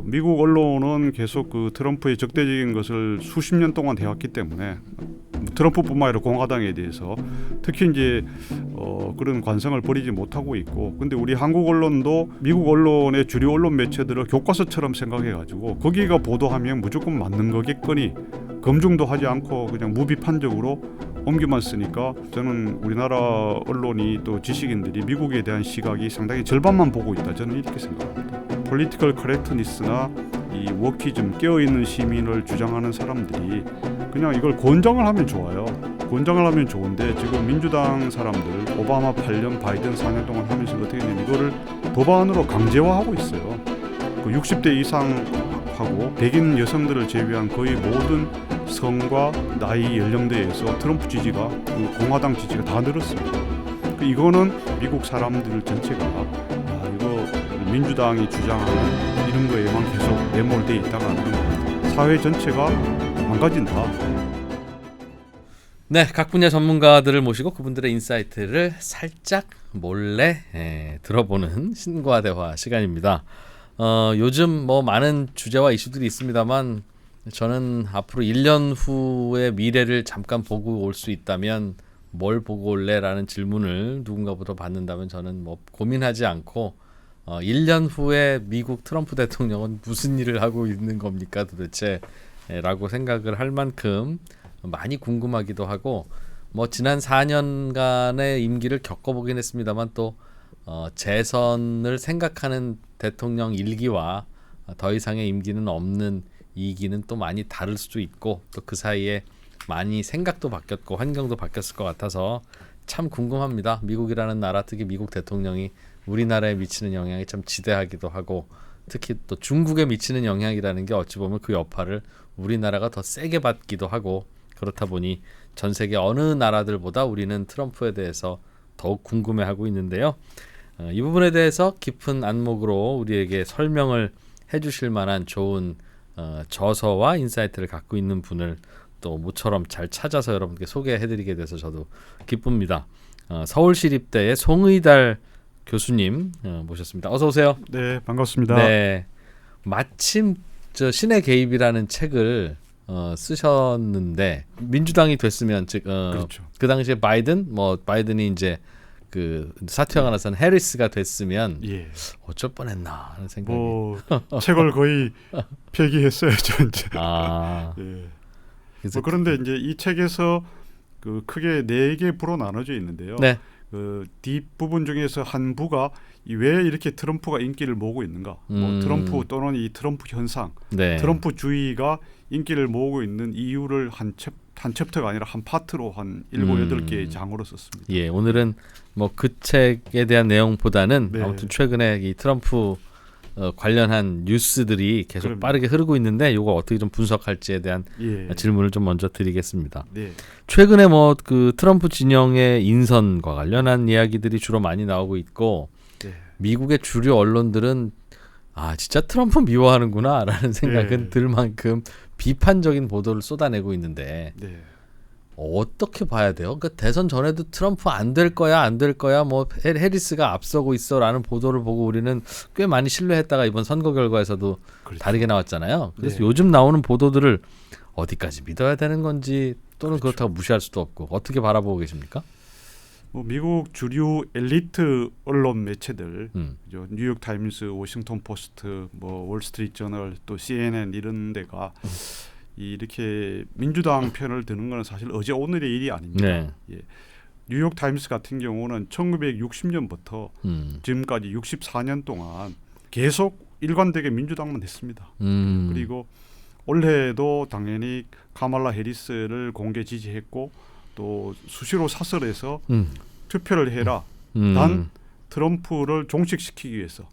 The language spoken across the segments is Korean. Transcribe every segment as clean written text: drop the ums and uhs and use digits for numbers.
미국 언론은 계속 그 트럼프의 적대적인 것을 수십 년 동안 해왔기 때문에 트럼프뿐만 아니라 공화당에 대해서 특히 이제 그런 관성을 버리지 못하고 있고, 근데 우리 한국 언론도 미국 언론의 주류 언론 매체들을 교과서처럼 생각해가지고 거기가 보도하면 무조건 맞는 거겠거니 검증도 하지 않고 그냥 무비판적으로 옮기만 쓰니까 저는 우리나라 언론이 또 지식인들이 미국에 대한 시각이 상당히 절반만 보고 있다, 저는 이렇게 생각합니다. 폴리티컬 커렉트니스나 이 워키즘, 깨어있는 시민을 주장하는 사람들이 그냥 이걸 권장을 하면 좋아요. 권장을 하면 좋은데 지금 민주당 사람들 오바마 8년 바이든 4년 동안 하면서 어떻게 되냐면 이거를 법안으로 강제화하고 있어요. 그 60대 이상하고 백인 여성들을 제외한 거의 모든 성과 나이 연령대에서 트럼프 지지가 그 공화당 지지가 다 늘었습니다. 이거는 미국 사람들 전체가 이거 민주당이 주장하는 이런 거에만 계속 매몰돼 있다가는 사회 전체가 망가진다. 네, 각 분야 전문가들을 모시고 그분들의 인사이트를 살짝 몰래 들어보는 신과 대화 시간입니다. 요즘 뭐 많은 주제와 이슈들이 있습니다만 저는 앞으로 1년 후의 미래를 잠깐 보고 올 수 있다면 뭘 보고 올래라는 질문을 누군가부터 받는다면 저는 뭐 고민하지 않고 1년 후에 미국 트럼프 대통령은 무슨 일을 하고 있는 겁니까 도대체 라고 생각을 할 만큼 많이 궁금하기도 하고, 뭐 지난 4년간의 임기를 겪어보긴 했습니다만 또 재선을 생각하는 대통령 1기와 더 이상의 임기는 없는 2기는 또 많이 다를 수도 있고, 또 그 사이에 많이 생각도 바뀌었고 환경도 바뀌었을 것 같아서 참 궁금합니다. 미국이라는 나라, 특히 미국 대통령이 우리나라에 미치는 영향이 참 지대하기도 하고, 특히 또 중국에 미치는 영향이라는 게 어찌 보면 그 여파를 우리나라가 더 세게 받기도 하고, 그렇다 보니 전 세계 어느 나라들보다 우리는 트럼프에 대해서 더욱 궁금해하고 있는데요. 이 부분에 대해서 깊은 안목으로 우리에게 설명을 해주실 만한 좋은 저서와 인사이트를 갖고 있는 분을 또 모처럼 잘 찾아서 여러분께 소개해드리게 돼서 저도 기쁩니다. 서울시립대의 송의달 교수님 모셨습니다. 어서 오세요. 네, 반갑습니다. 네, 마침 저 신의 개입이라는 책을 쓰셨는데 민주당이 됐으면 즉 그렇죠. 그 당시에 바이든이 이제 그 사퇴하고 나서는 해리스가 됐으면 어쩔 뻔했나 하는 생각이. 책을 거의 폐기했어야죠 이제. 그래서 그런데 이제 이 책에서 그 크게 4개 부로 나눠져 있는데요. 네. 그 뒷부분 중에서 한 부가 왜 이렇게 트럼프가 인기를 모으고 있는가, 뭐 트럼프 또는 이 트럼프 현상, 트럼프주의가 인기를 모으고 있는 이유를 한 챕터가 아니라 한 파트로 한 7, 8개의 장으로 썼습니다. 예, 오늘은 뭐 그 책에 대한 내용보다는 아무튼 최근에 이 트럼프 관련한 뉴스들이 계속 빠르게 흐르고 있는데 이걸 어떻게 좀 분석할지에 대한 질문을 좀 먼저 드리겠습니다. 최근에 뭐 그 트럼프 진영의 인선과 관련한 이야기들이 주로 많이 나오고 있고, 미국의 주류 언론들은 진짜 트럼프 미워하는구나라는 생각은 들 만큼 비판적인 보도를 쏟아내고 있는데 어떻게 봐야 돼요? 그러니까 대선 전에도 트럼프 안 될 거야 뭐 해리스가 앞서고 있어라는 보도를 보고 우리는 꽤 많이 신뢰했다가 이번 선거 결과에서도 다르게 나왔잖아요. 그래서 요즘 나오는 보도들을 어디까지 믿어야 되는 건지, 또는 그렇다고 무시할 수도 없고, 어떻게 바라보고 계십니까? 미국 주류 엘리트 언론 매체들, 뉴욕 타임스, 워싱턴 포스트, 뭐 월스트리트 저널, 또 CNN 이런 데가 이렇게 민주당 편을 드는 건 사실 어제 오늘의 일이 아닙니다. 뉴욕 타임스 같은 경우는 1960년부터 지금까지 64년 동안 계속 일관되게 민주당만 했습니다. 그리고 올해도 당연히 카말라 해리스를 공개 지지했고, 또 수시로 사설에서 투표를 해라. 단 트럼프를 종식시키기 위해서,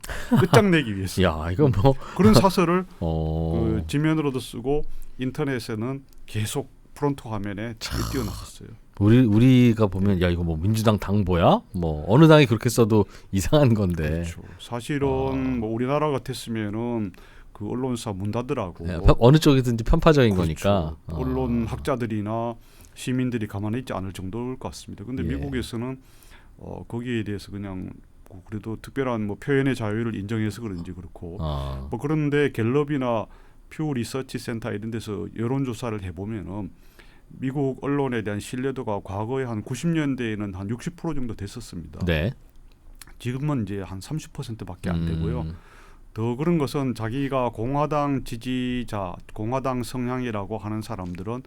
끝장내기 위해서. 야, 이거 뭐 그런 사설을 그 지면으로도 쓰고 인터넷에는 계속 프론트 화면에 잘 띄워놨었어요. 우리가 보면 야, 이거 뭐 민주당 당보야? 뭐 어느 당이 그렇게 써도 이상한 건데. 그렇죠. 사실은 뭐 우리나라 같았으면은 그 언론사 문 닫으라고. 어느 쪽이든지 편파적인 거니까. 언론 학자들이나 시민들이 가만히 있지 않을 정도일 것 같습니다. 근데 미국에서는 거기에 대해서 그냥 있고 그래도 특별한 뭐 표현의 자유를 인정해서 그런지 그렇고 어. 뭐 그런데 갤럽이나 퓨 리서치 센터 이런 데서 여론조사를 해보면은 미국 언론에 대한 신뢰도가 과거에 한 90년대에는 한 60% 정도 됐었습니다. 네. 지금은 이제 한 30%밖에 안 되고요. 더 그런 것은 자기가 공화당 지지자, 공화당 성향이라고 하는 사람들은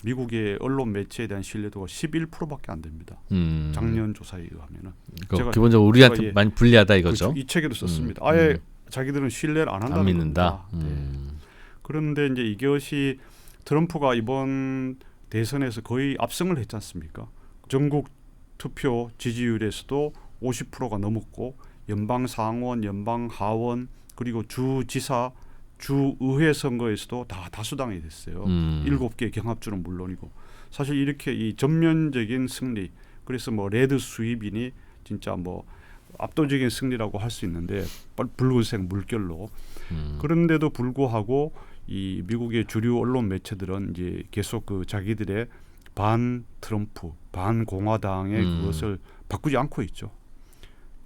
미국의 언론 매체에 대한 신뢰도가 11%밖에 안 됩니다. 작년 조사에 의하면은. 제가 기본적으로 우리한테 제가 많이 불리하다 이거죠. 이 책에도 썼습니다. 아예 자기들은 신뢰를 안 한다는 안 믿는다. 겁니다. 네. 그런데 이제 이것이 트럼프가 이번 대선에서 거의 압승을 했지 않습니까? 전국 투표 지지율에서도 50%가 넘었고 연방 상원, 연방 하원 그리고 주지사, 주의회 선거에서도 다 다수당이 됐어요. 7개 경합주는 물론이고 사실 이렇게 이 전면적인 승리 그래서 뭐 레드 스윕이니 진짜 뭐 압도적인 승리라고 할 수 있는데 붉은색 물결로 그런데도 불구하고 이 미국의 주류 언론 매체들은 이제 계속 그 자기들의 반 트럼프, 반 공화당의 그것을 바꾸지 않고 있죠.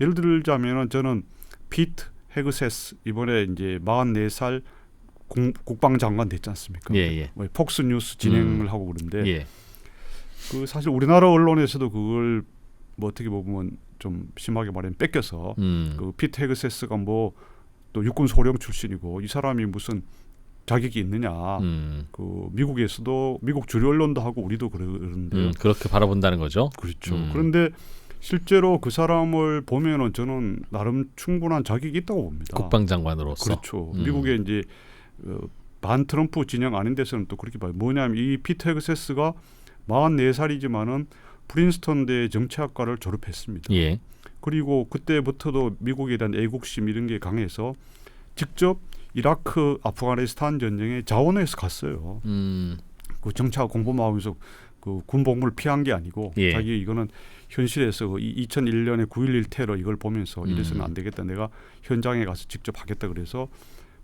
예를 들자면은 저는 피트 헤그세스 이번에 이제 44살 국방장관 됐지 않습니까? 예. 뭐 폭스뉴스 진행을 하고 그런데 예. 그 사실 우리나라 언론에서도 그걸 뭐 어떻게 보면 좀 심하게 말하면 뺏겨서 그 피트 헤그세스가 뭐 또 육군 소령 출신이고 이 사람이 무슨 자격이 있느냐. 그 미국에서도 미국 주류 언론도 하고 우리도 그러는데 그렇게 바라본다는 거죠. 그렇죠. 그런데 실제로 그 사람을 보면은 저는 나름 충분한 자격이 있다고 봅니다. 국방장관으로서. 그렇죠. 미국의 이제 반 트럼프 진영 아닌 데서는 또 그렇게 봐요. 뭐냐면 이 피터 헤그세스가 44살이지만은 프린스턴대 정치학과를 졸업했습니다. 예. 그리고 그때부터도 미국에 대한 애국심 이런 게 강해서 직접 이라크, 아프가니스탄 전쟁에 자원해서 갔어요. 그 정치학 공부만 하면서 그 군복무를 피한 게 아니고 예. 자기 이거는 현실에서 2001년에 9.11 테러 이걸 보면서 이래서는 안 되겠다. 내가 현장에 가서 직접 하겠다 그래서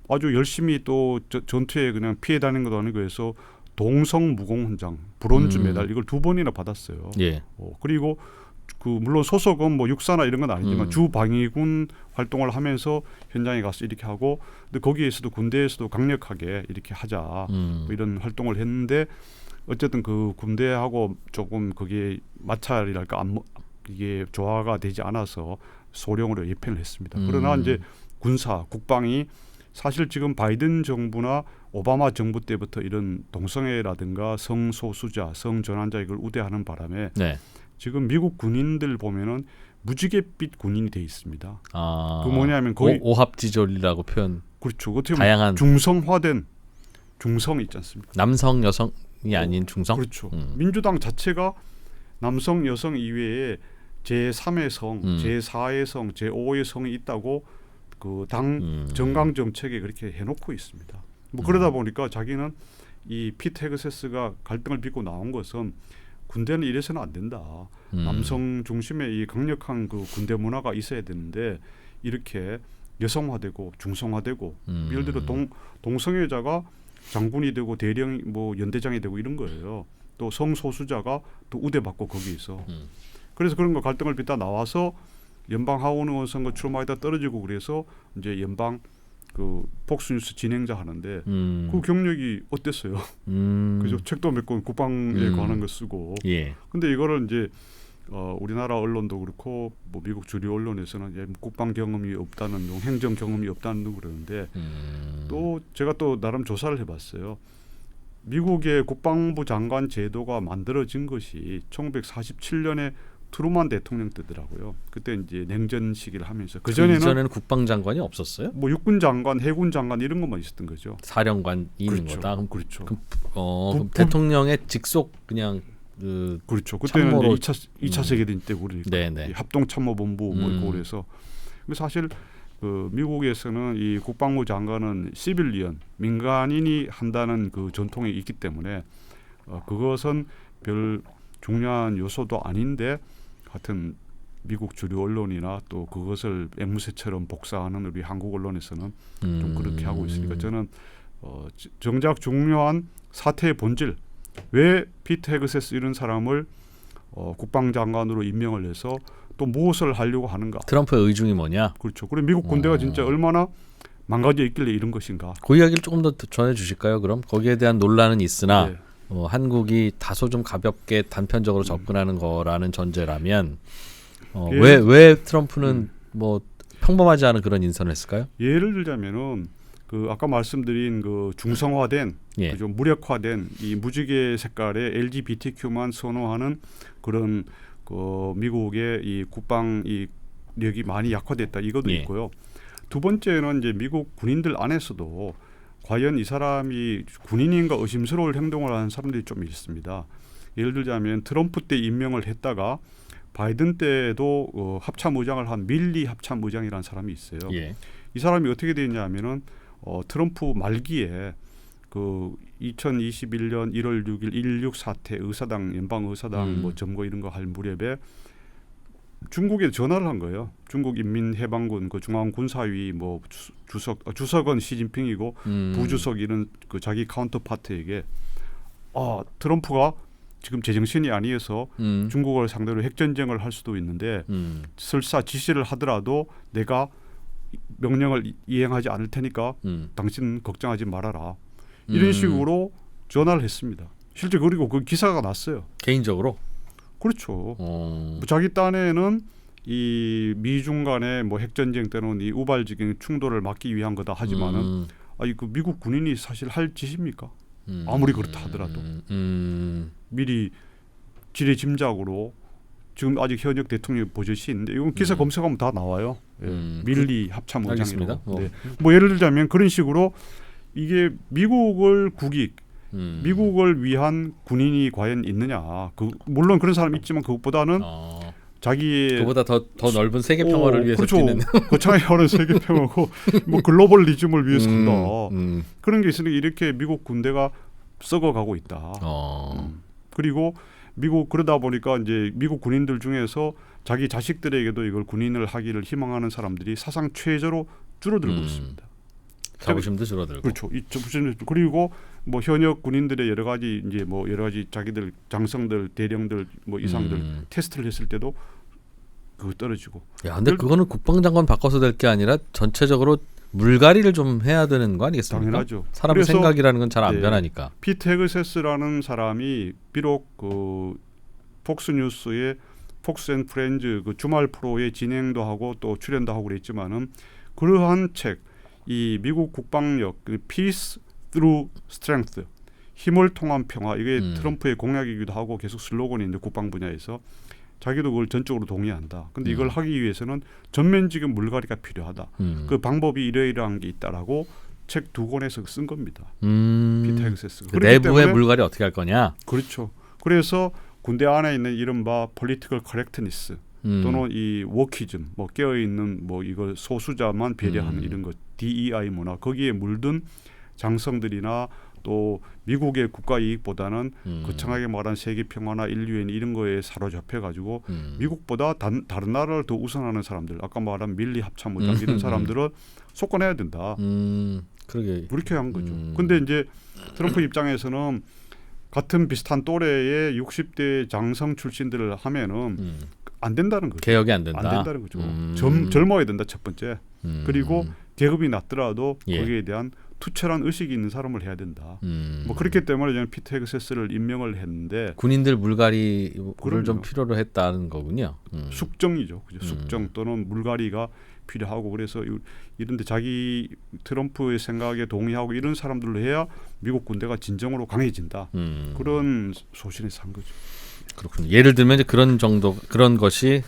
아주 열심히 또 전투에 그냥 피해 다닌 것도 아니고 해서 동성 무공훈장, 브론즈 메달 이걸 2번이나 받았어요. 예. 그리고 그 물론 소속은 뭐 육사나 이런 건 아니지만 주 방위군 활동을 하면서 현장에 가서 이렇게 하고 근데 거기에서도 군대에서도 강력하게 이렇게 하자 뭐 이런 활동을 했는데 어쨌든 그 군대하고 조금 그게 마찰이랄까 이게 조화가 되지 않아서 소령으로 예편을 했습니다. 그러나 이제 군사 국방이 사실 지금 바이든 정부나 오바마 정부 때부터 이런 동성애라든가 성소수자, 성전환자 이걸 우대하는 바람에 네. 지금 미국 군인들 보면은 무지갯빛 군인이 돼 있습니다. 아, 그 뭐냐면 거의 오합지졸이라고 표현. 그렇죠. 어떻게 보면 다양한 중성화된 중성 있지 않습니까? 남성 여성이 아닌 중성. 그렇죠. 민주당 자체가 남성 여성 이외에 제3의 성, 제4의 성, 제5의 성이 있다고 그 당 정강 정책에 그렇게 해놓고 있습니다. 뭐 그러다 보니까 자기는 이 피트 헤그세스가 갈등을 빚고 나온 것은 군대는 이래서는 안 된다. 남성 중심의 이 강력한 그 군대 문화가 있어야 되는데 이렇게 여성화되고 중성화되고 예를 들어 동성애자가 장군이 되고 대령 뭐 연대장이 되고 이런 거예요. 또 성소수자가 또 우대받고 거기에서 그래서 그런 거 갈등을 빚다 나와서 연방 하원 의원 선거 출마하다 떨어지고 그래서 이제 연방 그 폭스뉴스 진행자 하는데 그 경력이 어땠어요? 그죠? 책도 몇 권 국방에 관한 거 쓰고. 예. 근데 이거를 이제 우리나라 언론도 그렇고 뭐 미국 주류 언론에서는 국방 경험이 없다는 둥, 행정 경험이 없다는 둥 그러는데 또 제가 또 나름 조사를 해봤어요. 미국의 국방부 장관 제도가 만들어진 것이 1947년에 트루만 대통령 때더라고요. 그때 이제 냉전 시기를 하면서 그 전에는 국방장관이 없었어요? 뭐 육군 장관, 해군 장관 이런 것만 있었던 거죠. 사령관이 있는 그렇죠. 거다. 그렇죠. 그럼 대통령의 직속 그냥 그 그렇죠. 그때는 참모로, 2차 세계대전 때 그러니까 네네. 합동참모본부 뭐 있고 그래서 사실 그 미국에서는 이 국방부 장관은 시빌리언 민간인이 한다는 그 전통이 있기 때문에 그것은 별 중요한 요소도 아닌데 하여튼 미국 주류 언론이나 또 그것을 앵무새처럼 복사하는 우리 한국 언론에서는 좀 그렇게 하고 있으니까 저는 정작 중요한 사태의 본질 왜 피트 헤그세스 이런 사람을 국방장관으로 임명을 해서 또 무엇을 하려고 하는가. 트럼프의 의중이 뭐냐? 그렇죠. 그리고 미국 군대가 진짜 얼마나 망가져 있길래 이런 것인가. 그 이야기를 조금 더 전해 주실까요? 그럼 거기에 대한 논란은 있으나 네. 한국이 다소 좀 가볍게 단편적으로 접근하는 거라는 전제라면 예. 왜 트럼프는 뭐 평범하지 않은 그런 인선을 했을까요? 예를 들자면은 그 아까 말씀드린 그 중성화된 예. 그죠 무력화된 이 무지개 색깔의 LGBTQ만 선호하는 그런 그 미국의 이 국방 이 력이 많이 약화됐다 이것도 예. 있고요. 두 번째는 이제 미국 군인들 안에서도 과연 이 사람이 군인인가 의심스러울 행동을 하는 사람들이 좀 있습니다. 예를 들자면 트럼프 때 임명을 했다가 바이든 때도 합참의장을 한 밀리 합참의장이라는 사람이 있어요. 예. 이 사람이 어떻게 됐냐면은 트럼프 말기에 그 2021년 1월 6일 1.16 사태 의사당 연방 의사당 뭐 점거 이런 거 할 무렵에 중국에 전화를 한 거예요. 중국 인민해방군 그 중앙군사위 뭐 주석은 시진핑이고 부주석 이런 그 자기 카운터파트에게 트럼프가 지금 제정신이 아니어서 중국을 상대로 핵전쟁을 할 수도 있는데 설사 지시를 하더라도 내가 명령을 이행하지 않을 테니까 당신 걱정하지 말아라. 이런 식으로 전화를 했습니다. 실제 그리고 그 기사가 났어요. 개인적으로? 그렇죠. 자기 딴에는 이 미중 간의 뭐 핵전쟁 때는 이 우발적인 충돌을 막기 위한 거다 하지만은 그 미국 군인이 사실 할 짓입니까? 아무리 그렇다 하더라도 미리 지레 짐작으로 지금 아직 현역 대통령이 보젓이 있는데 이건 기사 검색하면 다 나와요. 밀리 합참의장이라고. 네. 뭐 예를 들자면 그런 식으로 이게 미국을 국익 미국을 위한 군인이 과연 있느냐. 물론 그런 사람 있지만 그것보다는 자기의 그보다 더 넓은 세계 평화를 위해서 그렇죠. 뛰는 거창하게 하는 세계 평화고 뭐 글로벌리즘을 위해서 한다. 그런 게 있으니까 이렇게 미국 군대가 썩어가고 있다. 그리고 미국 그러다 보니까 이제 미국 군인들 중에서 자기 자식들에게도 이걸 군인을 하기를 희망하는 사람들이 사상 최저로 줄어들고 있습니다. 자부심도 줄어들고. 그렇죠. 그리고 뭐 현역 군인들의 여러 가지 이제 뭐 여러 가지 자기들 장성들 대령들 뭐 이상들 테스트를 했을 때도 그거 떨어지고. 야, 근데 그거는 국방장관 바꿔서 될 게 아니라 전체적으로 물갈이를 좀 해야 되는 거 아니겠습니까? 당연하죠. 사람의 생각이라는 건 잘 안 변하니까. 피트 헤그세스라는 사람이 비록 그 폭스뉴스의 폭스 앤 프렌즈 그 주말 프로에 진행도 하고 또 출연도 하고 그랬지만은 그러한 책 이 미국 국방력 Peace Through Strength 힘을 통한 평화 이게 트럼프의 공약이기도 하고 계속 슬로건인데 국방 분야에서 자기도 그걸 전적으로 동의한다. 근데 이걸 하기 위해서는 전면적인 물갈이가 필요하다. 그 방법이 이러이러한 게 있다라고 책 두 권에서 쓴 겁니다. 피트 헤그세스가. 그 내부의 물갈이 어떻게 할 거냐? 그렇죠. 그래서 군대 안에 있는 이른바 political correctness 또는 이 워키즘 뭐 깨어 있는 뭐 이걸 소수자만 배려하는 이런 것 DEI 문화 거기에 물든 장성들이나 또 미국의 국가 이익보다는 거창하게 말한 세계 평화나 인류애니 이런 거에 사로잡혀 가지고 미국보다 다른 나라를 더 우선하는 사람들 아까 말한 밀리 합참의장 이런 사람들은 속건해야 된다. 그러게 그렇게 한 거죠. 근데 이제 트럼프 입장에서는 같은 비슷한 또래의 60대 장성 출신들을 하면은 안 된다는 거죠. 개혁이 안 된다. 안 된다는 거죠. 젊어야 된다 첫 번째. 그리고 계급이 낮더라도 거기에 대한 투철한 의식이 있는 사람을 해야 된다. 뭐 그렇기 때문에 저는 피트 헤그세스를 임명을 했는데 군인들 물갈이를 좀 필요로 했다는 거군요. 숙정이죠. 그죠? 숙정 또는 물갈이가 필요하고 그래서 이런데 자기 트럼프의 생각에 동의하고 이런 사람들로 해야 미국 군대가 진정으로 강해진다. 그런 소신에서 한 거죠. 그렇군요. 예를 들면 이제 그런 것이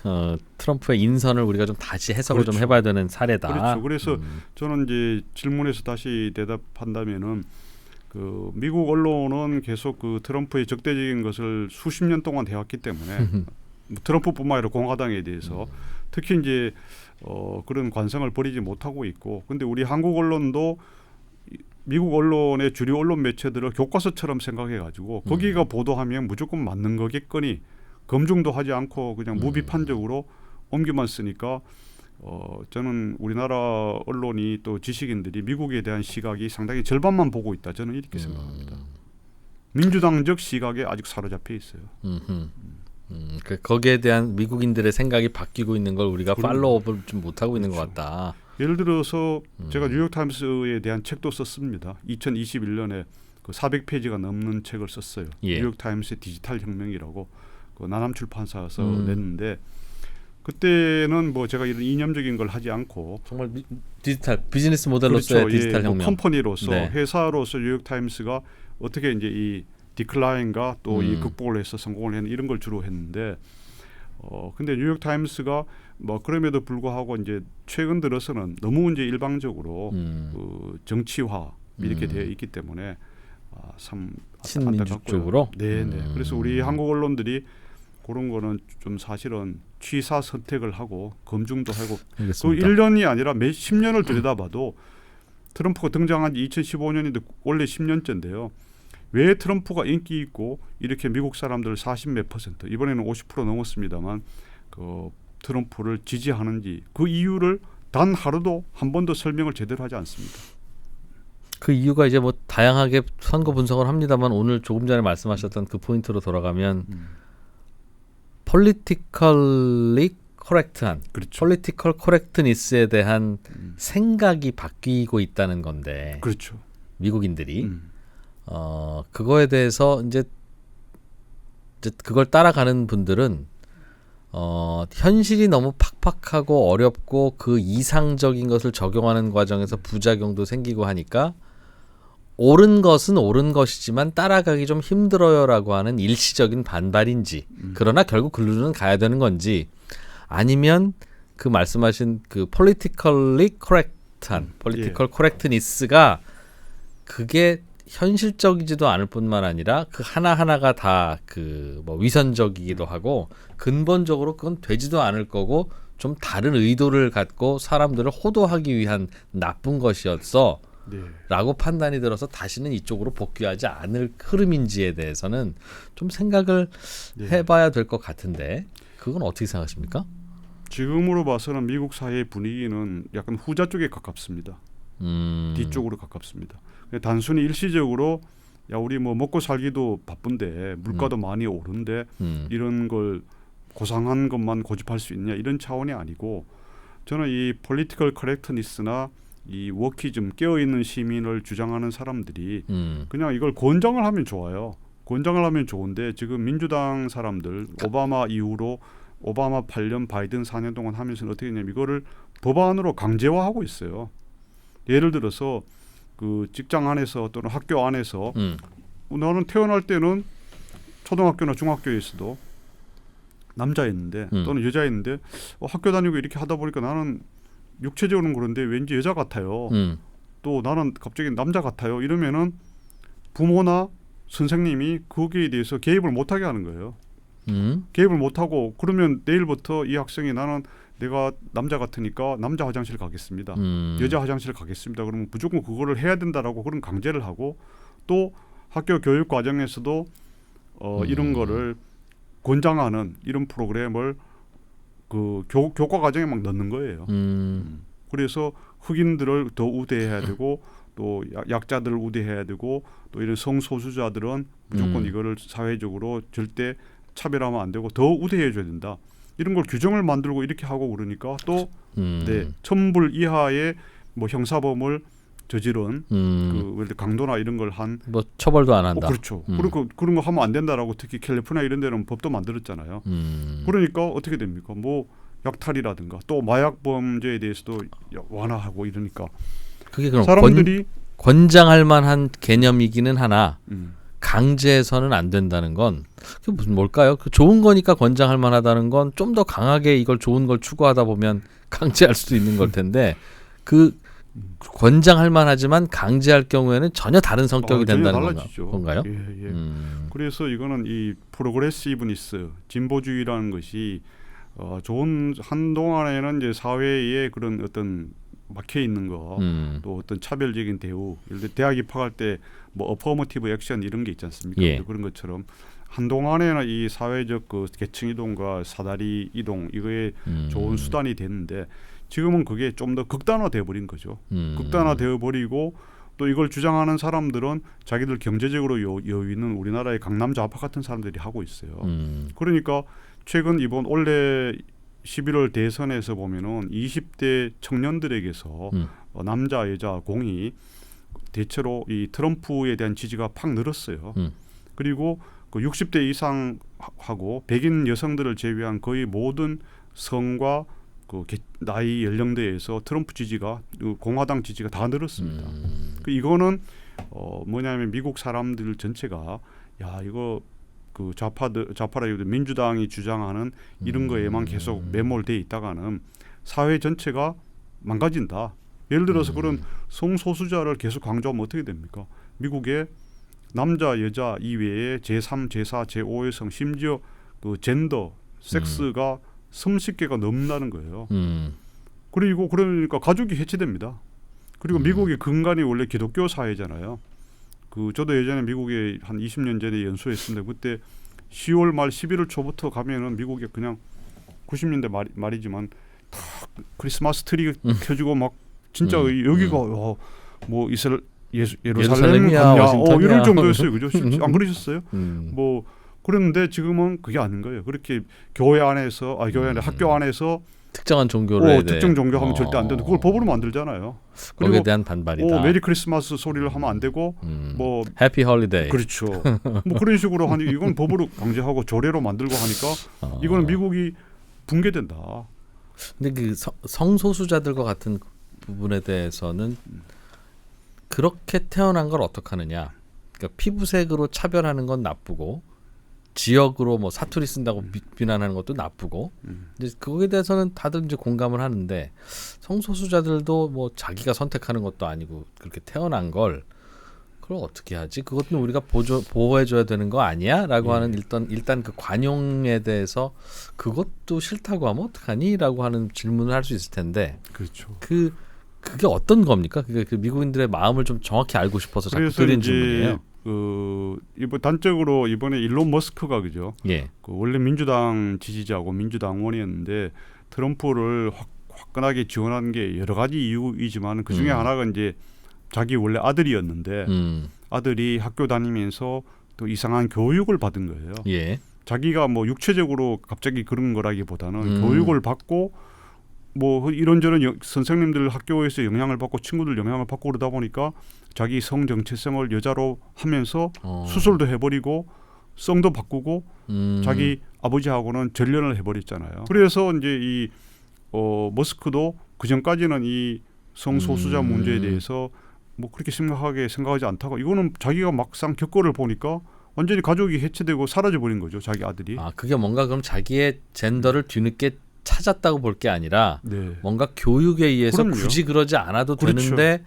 트럼프의 인선을 우리가 좀 다시 해석을 그렇죠. 좀 해봐야 되는 사례다. 그렇죠. 그래서 저는 이제 질문에서 다시 대답한다면은 그 미국 언론은 계속 그 트럼프의 적대적인 것을 수십 년 동안 해왔기 때문에 트럼프뿐만 아니라 공화당에 대해서 특히 이제 그런 관성을 버리지 못하고 있고, 근데 우리 한국 언론도 미국 언론의 주류 언론 매체들을 교과서처럼 생각해가지고 거기가 보도하면 무조건 맞는 거겠거니 검증도 하지 않고 그냥 무비판적으로 옮겨만 쓰니까 저는 우리나라 언론이 또 지식인들이 미국에 대한 시각이 상당히 절반만 보고 있다. 저는 이렇게 생각합니다. 민주당적 시각에 아직 사로잡혀 있어요. 거기에 대한 미국인들의 생각이 바뀌고 있는 걸 우리가 그럼요. 팔로우업을 좀 못하고 있는 것 그렇죠. 같다. 예를 들어서 제가 뉴욕 타임스에 대한 책도 썼습니다. 2021년에 그 400페이지가 넘는 책을 썼어요. 예. 뉴욕 타임스의 디지털 혁명이라고 그 나남 출판사에서 음. 냈는데 그때는 뭐 제가 이런 이념적인 걸 하지 않고 정말 디지털 비즈니스 모델로서의 그렇죠. 디지털 예, 뭐 혁명. 컴퍼니로서 네. 회사로서 뉴욕 타임스가 어떻게 이제 이 디클라인과 또 이 극복을 해서 성공을 했는 이런 걸 주로 했는데 근데 뉴욕 타임스가 뭐 그럼에도 불구하고 이제 최근 들어서는 너무 이제 일방적으로 그 정치화 이렇게 되어 있기 때문에 참 친민주 안타깝고요. 쪽으로? 네, 네. 그래서 우리 한국 언론들이 그런 거는 좀 사실은 취사 선택을 하고 검증도 하고 그 알겠습니다. 1년이 아니라 몇 10년을 들여다봐도 트럼프가 등장한 지 2015년인데 원래 10년째인데요. 왜 트럼프가 인기 있고 이렇게 미국 사람들 40몇 퍼센트 이번에는 50% 넘었습니다만 그 트럼프를 지지하는지 그 이유를 단 하루도 한 번도 설명을 제대로 하지 않습니다. 그 이유가 이제 뭐 다양하게 선거 분석을 합니다만 오늘 조금 전에 말씀하셨던 그 포인트로 돌아가면 politically correct한 그렇죠. political correctness에 대한 생각이 바뀌고 있다는 건데 그렇죠. 미국인들이 그거에 대해서 이제 그걸 따라가는 분들은 현실이 너무 팍팍하고 어렵고 그 이상적인 것을 적용하는 과정에서 부작용도 생기고 하니까 옳은 것은 옳은 것이지만 따라가기 좀 힘들어요라고 하는 일시적인 반발인지 그러나 결국 글로는 가야 되는 건지 아니면 그 말씀하신 그 politically correct한 political correctness가 그게 현실적이지도 않을 뿐만 아니라 그 하나하나가 다 그 뭐 위선적이기도 하고 근본적으로 그건 되지도 않을 거고 좀 다른 의도를 갖고 사람들을 호도하기 위한 나쁜 것이었어 네. 라고 판단이 들어서 다시는 이쪽으로 복귀하지 않을 흐름인지에 대해서는 좀 생각을 해봐야 될 것 같은데 그건 어떻게 생각하십니까? 지금으로 봐서는 미국 사회의 분위기는 약간 후자 쪽에 가깝습니다. 뒤쪽으로 가깝습니다. 단순히 일시적으로 야 우리 뭐 먹고 살기도 바쁜데 물가도 많이 오른데 이런 걸 고상한 것만 고집할 수 있냐 이런 차원이 아니고 저는 이 폴리티컬 커렉트니스나 이 워키즘 깨어있는 시민을 주장하는 사람들이 그냥 이걸 권장을 하면 좋아요. 권장을 하면 좋은데 지금 민주당 사람들 오바마 이후로 오바마 8년 바이든 4년 동안 하면서 어떻게 했냐면 이거를 법안으로 강제화하고 있어요. 예를 들어서 그 직장 안에서 또는 학교 안에서 나는 태어날 때는 초등학교나 중학교에서도 남자였는데 또는 여자였는데 학교 다니고 이렇게 하다 보니까 나는 육체적으로는 그런데 왠지 여자 같아요. 또 나는 갑자기 남자 같아요. 이러면은 부모나 선생님이 거기에 대해서 개입을 못하게 하는 거예요. 개입을 못하고 그러면 내일부터 이 학생이 나는 내가 남자 같으니까 남자 화장실 가겠습니다. 여자 화장실 가겠습니다. 그러면 무조건 그거를 해야 된다라고 그런 강제를 하고 또 학교 교육 과정에서도 이런 거를 권장하는 이런 프로그램을 그 교과 과정에 막 넣는 거예요. 그래서 흑인들을 더 우대해야 되고 또 약자들을 우대해야 되고 또 이런 성소수자들은 무조건 이거를 사회적으로 절대 차별하면 안 되고 더 우대해 줘야 된다. 이런 걸 규정을 만들고 이렇게 하고 그러니까 또 네, 1000불 이하의 뭐 형사범을 저지른 그 예를 들어 강도나 이런 걸 한 뭐 처벌도 안 한다. 그렇죠. 그리고 그런 거 하면 안 된다라고 특히 캘리포니아 이런 데는 법도 만들었잖아요. 그러니까 어떻게 됩니까? 뭐 약탈이라든가 또 마약 범죄에 대해서도 완화하고 이러니까 그게 그럼 사람들이 권장할 만한 개념이기는 하나 강제해서는 안 된다는 건 그게 무슨 뭘까요? 그 좋은 거니까 권장할 만하다는 건 좀 더 강하게 이걸 좋은 걸 추구하다 보면 강제할 수도 있는 걸 텐데 그 권장할 만하지만 강제할 경우에는 전혀 다른 성격이 된다는 건가요? 예, 예. 그래서 이거는 이 프로그레시브니스 진보주의라는 것이 좋은 한동안에는 이제 사회에 그런 어떤 막혀 있는 거, 또 어떤 차별적인 대우, 예를 들어 대학 입학할 때 뭐 어퍼머티브 액션 이런 게 있지 않습니까? 예. 그런 것처럼 한동안에는 이 사회적 그 계층 이동과 사다리 이동 이거에 좋은 수단이 됐는데 지금은 그게 좀 더 극단화되어 버린 거죠. 극단화되어 버리고 또 이걸 주장하는 사람들은 자기들 경제적으로 여유 있는 우리나라의 강남 좌파 같은 사람들이 하고 있어요. 그러니까 최근 이번 올해 11월 대선에서 보면은 20대 청년들에게서 남자 여자 공이 대체로 이 트럼프에 대한 지지가 팍 늘었어요. 그리고 그 60대 이상하고 백인 여성들을 제외한 거의 모든 성과 그 나이 연령대에서 트럼프 지지가 공화당 지지가 다 늘었습니다. 이거는 뭐냐면 미국 사람들 전체가 야 이거 그 좌파라기보다 민주당이 주장하는 이런 거에만 계속 매몰돼 있다가는 사회 전체가 망가진다. 예를 들어서 그런 성소수자를 계속 강조하면 어떻게 됩니까? 미국의 남자 여자 이외에 제3, 제4, 제5의 성 심지어 그 젠더, 섹스가 30개가 넘는다는 거예요. 그리고 그러니까 가족이 해체됩니다. 그리고 미국의 근간이 원래 기독교 사회잖아요. 그 저도 예전에 미국에 한 20년 전에 연수했었는데 그때 10월 말 11월 초부터 가면은 미국에 그냥 90년대 말이지만 다 크리스마스 트리 켜주고 막 진짜 여기가 뭐 예루살렘이야 이럴 정도였어요. 그죠? 안 그러셨어요? 뭐 그런데 지금은 그게 아닌 거예요. 그렇게 교회 안에서 교회 안에 학교 안에서 특정한 종교를 특정 종교하면 절대 안 되는데 그걸 법으로 만들잖아요. 거기에 대한 반발이다. 메리 크리스마스 소리를 하면 안 되고 뭐 해피 홀리데이. 그렇죠. 뭐 그런 식으로 하니 이건 법으로 강제하고 조례로 만들고 하니까 이거는 미국이 붕괴된다. 근데 그 성소수자들과 같은 부분에 대해서는 그렇게 태어난 걸 어떻게 하느냐. 그러니까 피부색으로 차별하는 건 나쁘고 지역으로 뭐 사투리 쓴다고 비난하는 것도 나쁘고 이제 거기에 대해서는 다들 이제 공감을 하는데 성소수자들도 뭐 자기가 선택하는 것도 아니고 그렇게 태어난 걸 그걸 어떻게 하지? 그것도 우리가 보호해줘야 되는 거 아니야?라고 하는 일단 그 관용에 대해서 그것도 싫다고 하면 어떡하니?라고 하는 질문을 할 수 있을 텐데 그렇죠. 그게 어떤 겁니까? 그게 그 미국인들의 마음을 좀 정확히 알고 싶어서 자꾸 드린 질문이에요. 이번 단적으로 이번에 일론 머스크가 그죠? 예. 그 원래 민주당 지지자고 민주당원이었는데 트럼프를 화끈하게 지원한 게 여러 가지 이유이지만 그 중에 하나가 이제 자기 원래 아들이었는데 아들이 학교 다니면서 또 이상한 교육을 받은 거예요. 예. 자기가 뭐 육체적으로 갑자기 그런 거라기보다는 교육을 받고 뭐 이런저런 선생님들 학교에서 영향을 받고 친구들 영향을 받고 그러다 보니까 자기 성 정체성을 여자로 하면서 수술도 해버리고 성도 바꾸고 자기 아버지하고는 전련을 해버렸잖아요. 그래서 이제 이 머스크도 그 전까지는 이 성소수자 문제에 대해서 뭐 그렇게 심각하게 생각하지 않다가 이거는 자기가 막상 겪어를 보니까 완전히 가족이 해체되고 사라져버린 거죠. 자기 아들이. 그게 뭔가 그럼 자기의 젠더를 뒤늦게 찾았다고 볼 게 아니라 뭔가 교육에 의해서 그럼요. 굳이 그러지 않아도 그렇죠. 되는데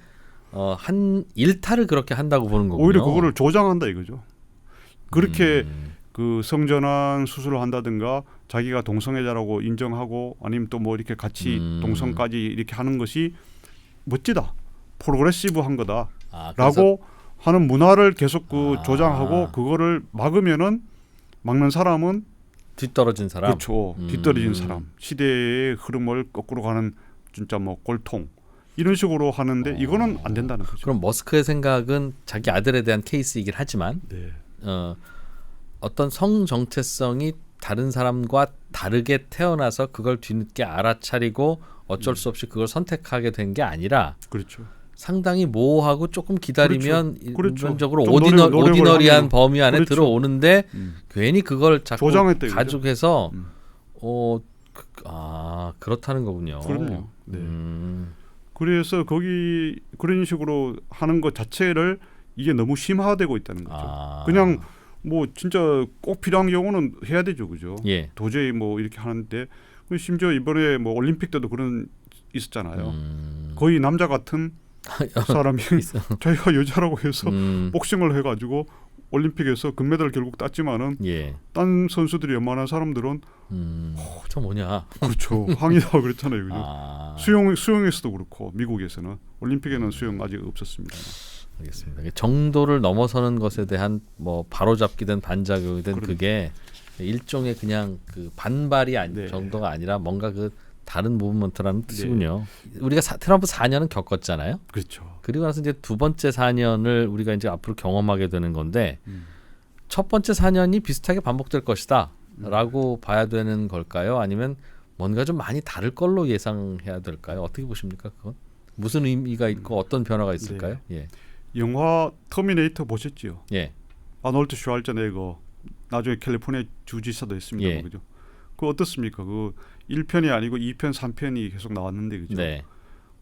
한 일탈을 그렇게 한다고 보는 거군요. 오히려 그거를 조장한다 이거죠. 그렇게 그 성전환 수술을 한다든가 자기가 동성애자라고 인정하고 아니면 또 뭐 이렇게 같이 동성까지 이렇게 하는 것이 멋지다. 프로그레시브한 거다라고 하는 문화를 계속 조장하고 그거를 막는 사람은 뒤떨어진 사람. 그렇죠. 뒤떨어진 사람. 시대의 흐름을 거꾸로 가는 진짜 뭐 꼴통 이런 식으로 하는데 이거는 안 된다는 거죠. 그럼 머스크의 생각은 자기 아들에 대한 케이스이긴 하지만 어떤 성 정체성이 다른 사람과 다르게 태어나서 그걸 뒤늦게 알아차리고 어쩔 수 없이 그걸 선택하게 된 게 아니라 그렇죠. 상당히 모호하고 조금 기다리면 그렇죠. 일반적으로 노력을 오디너리한 하면. 범위 안에 그렇죠. 들어오는데 괜히 그걸 자꾸 조장했다, 가족해서 그렇다는 거군요. 그럼요. 네. 그래서 거기 그런 식으로 하는 것 자체를 이게 너무 심화되고 있다는 거죠. 그냥 뭐 진짜 꼭 필요한 경우는 해야 되죠, 그죠? 예. 도저히 뭐 이렇게 하는데 심지어 이번에 뭐 올림픽 때도 그런 있었잖아요. 거의 남자 같은 사람이 자기가 여자라고 해서 복싱을 해가지고 올림픽에서 금메달 결국 땄지만은 딴 선수들이 웬만한 사람들은 저 뭐냐 그렇죠 항의하고 그랬잖아요. 그죠? 수영에서도 그렇고 미국에서는 올림픽에는 수영 아직 없었습니다. 알겠습니다. 정도를 넘어서는 것에 대한 뭐 바로잡기든 반작용이든 그게 일종의 그냥 그 반발이 정도가 아니라 뭔가 그 다른 무브먼트라는 뜻이군요. 우리가 트럼프 4년은 겪었잖아요. 그렇죠. 그리고 나서 이제 두 번째 4년을 우리가 이제 앞으로 경험하게 되는 건데 첫 번째 4년이 비슷하게 반복될 것이다라고 봐야 되는 걸까요? 아니면 뭔가 좀 많이 다를 걸로 예상해야 될까요? 어떻게 보십니까? 그건 무슨 의미가 있고 어떤 변화가 있을까요? 예. 영화 터미네이터 보셨지요? 예. 아놀드 슈왈제네거 나중에 캘리포니아 주지사도 했습니다. 예. 그죠? 그 어떻습니까? 그 1편이 아니고 2편, 3편이 계속 나왔는데 그죠? 네.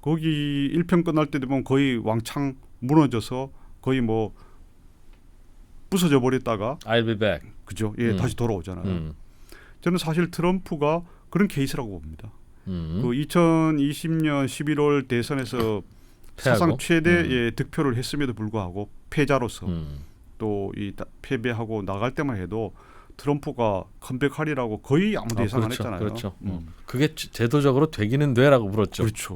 거기 1편 끝날 때 되면 거의 왕창 무너져서 거의 뭐 부서져 버렸다가 I'll be back. 그죠? 예, 다시 돌아오잖아요. 저는 사실 트럼프가 그런 케이스라고 봅니다. 그 2020년 11월 대선에서 패하고? 사상 최대의 득표를 했음에도 불구하고 패자로서 또 이 패배하고 나갈 때만 해도 트럼프가 컴백하리라고 거의 아무도 예상 안 그렇죠. 했잖아요. 그렇죠. 그게 제도적으로 되기는 돼라고 물었죠. 그렇죠.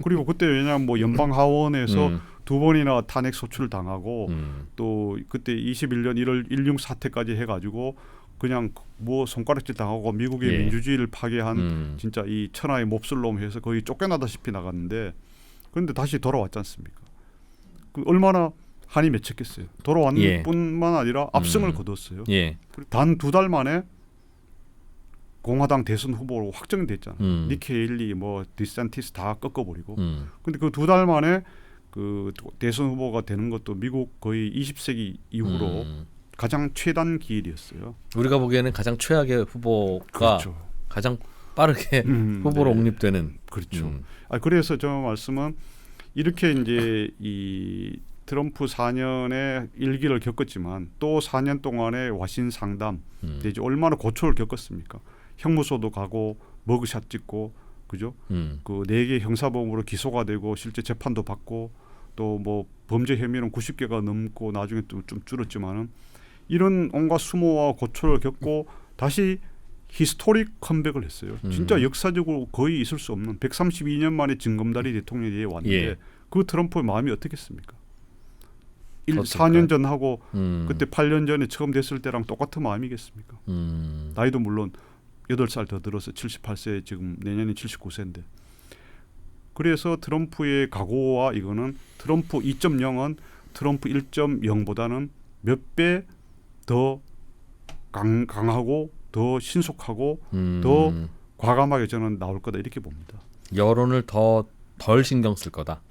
그리고 그때 왜냐하면 뭐 연방 하원에서 두 번이나 탄핵 소추를 당하고 또 그때 21년 1월 16 사태까지 해가지고 그냥 뭐 손가락질 당하고 미국의 예. 민주주의를 파괴한 진짜 이 천하의 몹쓸 놈 해서 거의 쫓겨나다시피 나갔는데 그런데 다시 돌아왔지 않습니까? 그 얼마나 한이 맺혔겠어요. 돌아왔는 예. 뿐만 아니라 압승을 거뒀어요. 예. 단 2달 만에 공화당 대선 후보로 확정이 됐잖아요. 니키 헤일리, 뭐 디샌티스 다 꺾어버리고. 근데 그 2달 만에 그 대선 후보가 되는 것도 미국 거의 20세기 이후로 가장 최단 기일이었어요. 우리가 보기에는 가장 최악의 후보가 그렇죠. 가장 빠르게 후보로 네. 옹립되는. 그렇죠. 그래서 저 말씀은 이렇게 이제 이 트럼프 4년의 일기를 겪었지만 또 4년 동안의 와신 상담, 이제 얼마나 고초를 겪었습니까? 형무소도 가고 머그샷 찍고, 그죠? 그 4개 형사범으로 기소가 되고 실제 재판도 받고 또 뭐 범죄 혐의는 90개가 넘고 나중에 또 좀 줄었지만은 이런 온갖 수모와 고초를 겪고 다시 히스토릭 컴백을 했어요. 진짜 역사적으로 거의 있을 수 없는 132년 만에 진검다리 대통령이 왔는데 예. 그 트럼프의 마음이 어떻겠습니까? 어떨까요? 4년 전하고 그때 8년 전에 처음 됐을 때랑 똑같은 마음이겠습니까? 나이도 물론 8살 더 들어서 78세 지금 내년에 79세인데 그래서 트럼프의 각오와 이거는 트럼프 2.0은 트럼프 1.0보다는 몇 배 더 강하고 더 신속하고 더 과감하게 저는 나올 거다 이렇게 봅니다. 여론을 더 덜 신경 쓸 거다.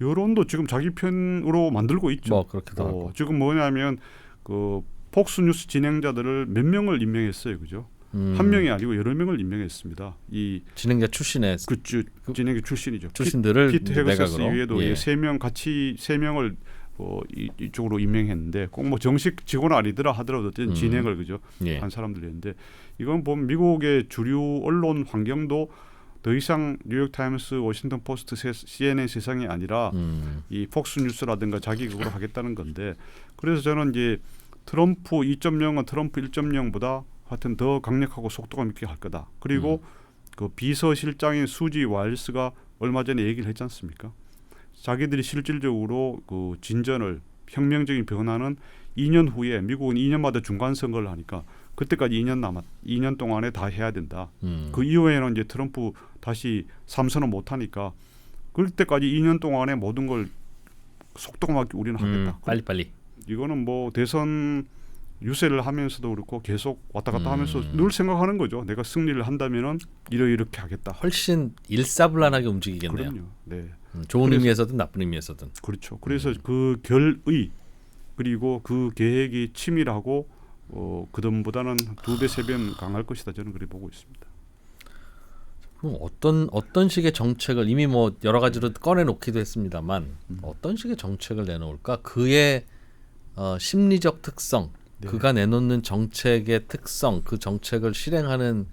여론도 지금 자기 편으로 만들고 있죠. 뭐 그렇게도 하고. 지금 뭐냐면 그 폭스뉴스 진행자들을 몇 명을 임명했어요, 그죠? 한 명이 아니고 여러 명을 임명했습니다. 이 진행자 출신의 그 진행자 출신이죠. 출신들을 피트 헤그세스 내각으로. 이외에도 예. 3명 같이 3명을 이쪽으로 임명했는데 꼭 뭐 정식 직원은 아니더라 하더라도 어쨌든 진행을 그죠 예. 한 사람들이었는데 이건 보면 미국의 주류 언론 환경도 더 이상 뉴욕 타임스, 워싱턴 포스트, CNN 세상이 아니라 이 폭스뉴스라든가 자기 그거로 하겠다는 건데 그래서 저는 이제 트럼프 2.0은 트럼프 1.0보다 하여튼 더 강력하고 속도감 있게 할 거다. 그리고 그 비서실장인 수지 와일스가 얼마 전에 얘기를 했지 않습니까? 자기들이 실질적으로 그 진전을 혁명적인 변화는 2년 후에 미국은 2년마다 중간 선거를 하니까 그때까지 2년 동안에 다 해야 된다. 그 이후에는 이제 트럼프 다시 3선은 못 하니까 그때까지 2년 동안에 모든 걸 속도감 있게 우리는 하겠다. 빨리빨리. 이거는 뭐 대선 유세를 하면서도 그렇고 계속 왔다 갔다 하면서 늘 생각하는 거죠. 내가 승리를 한다면은 이렇게 하겠다. 훨씬 일사불란하게 움직이겠네요. 그럼요. 네. 좋은 그래서- 의미에서든 나쁜 의미에서든. 그렇죠. 그래서 그 결의 그리고 그 계획이 치밀하고 그전보다는 2배, 3배는 강할 것이다. 저는 그렇게 보고 있습니다. 그럼 어떤 식의 정책을 이미 뭐 여러 가지로 꺼내놓기도 했습니다만 어떤 식의 정책을 내놓을까? 그의 심리적 특성, 네. 그가 내놓는 정책의 특성, 그 정책을 실행하는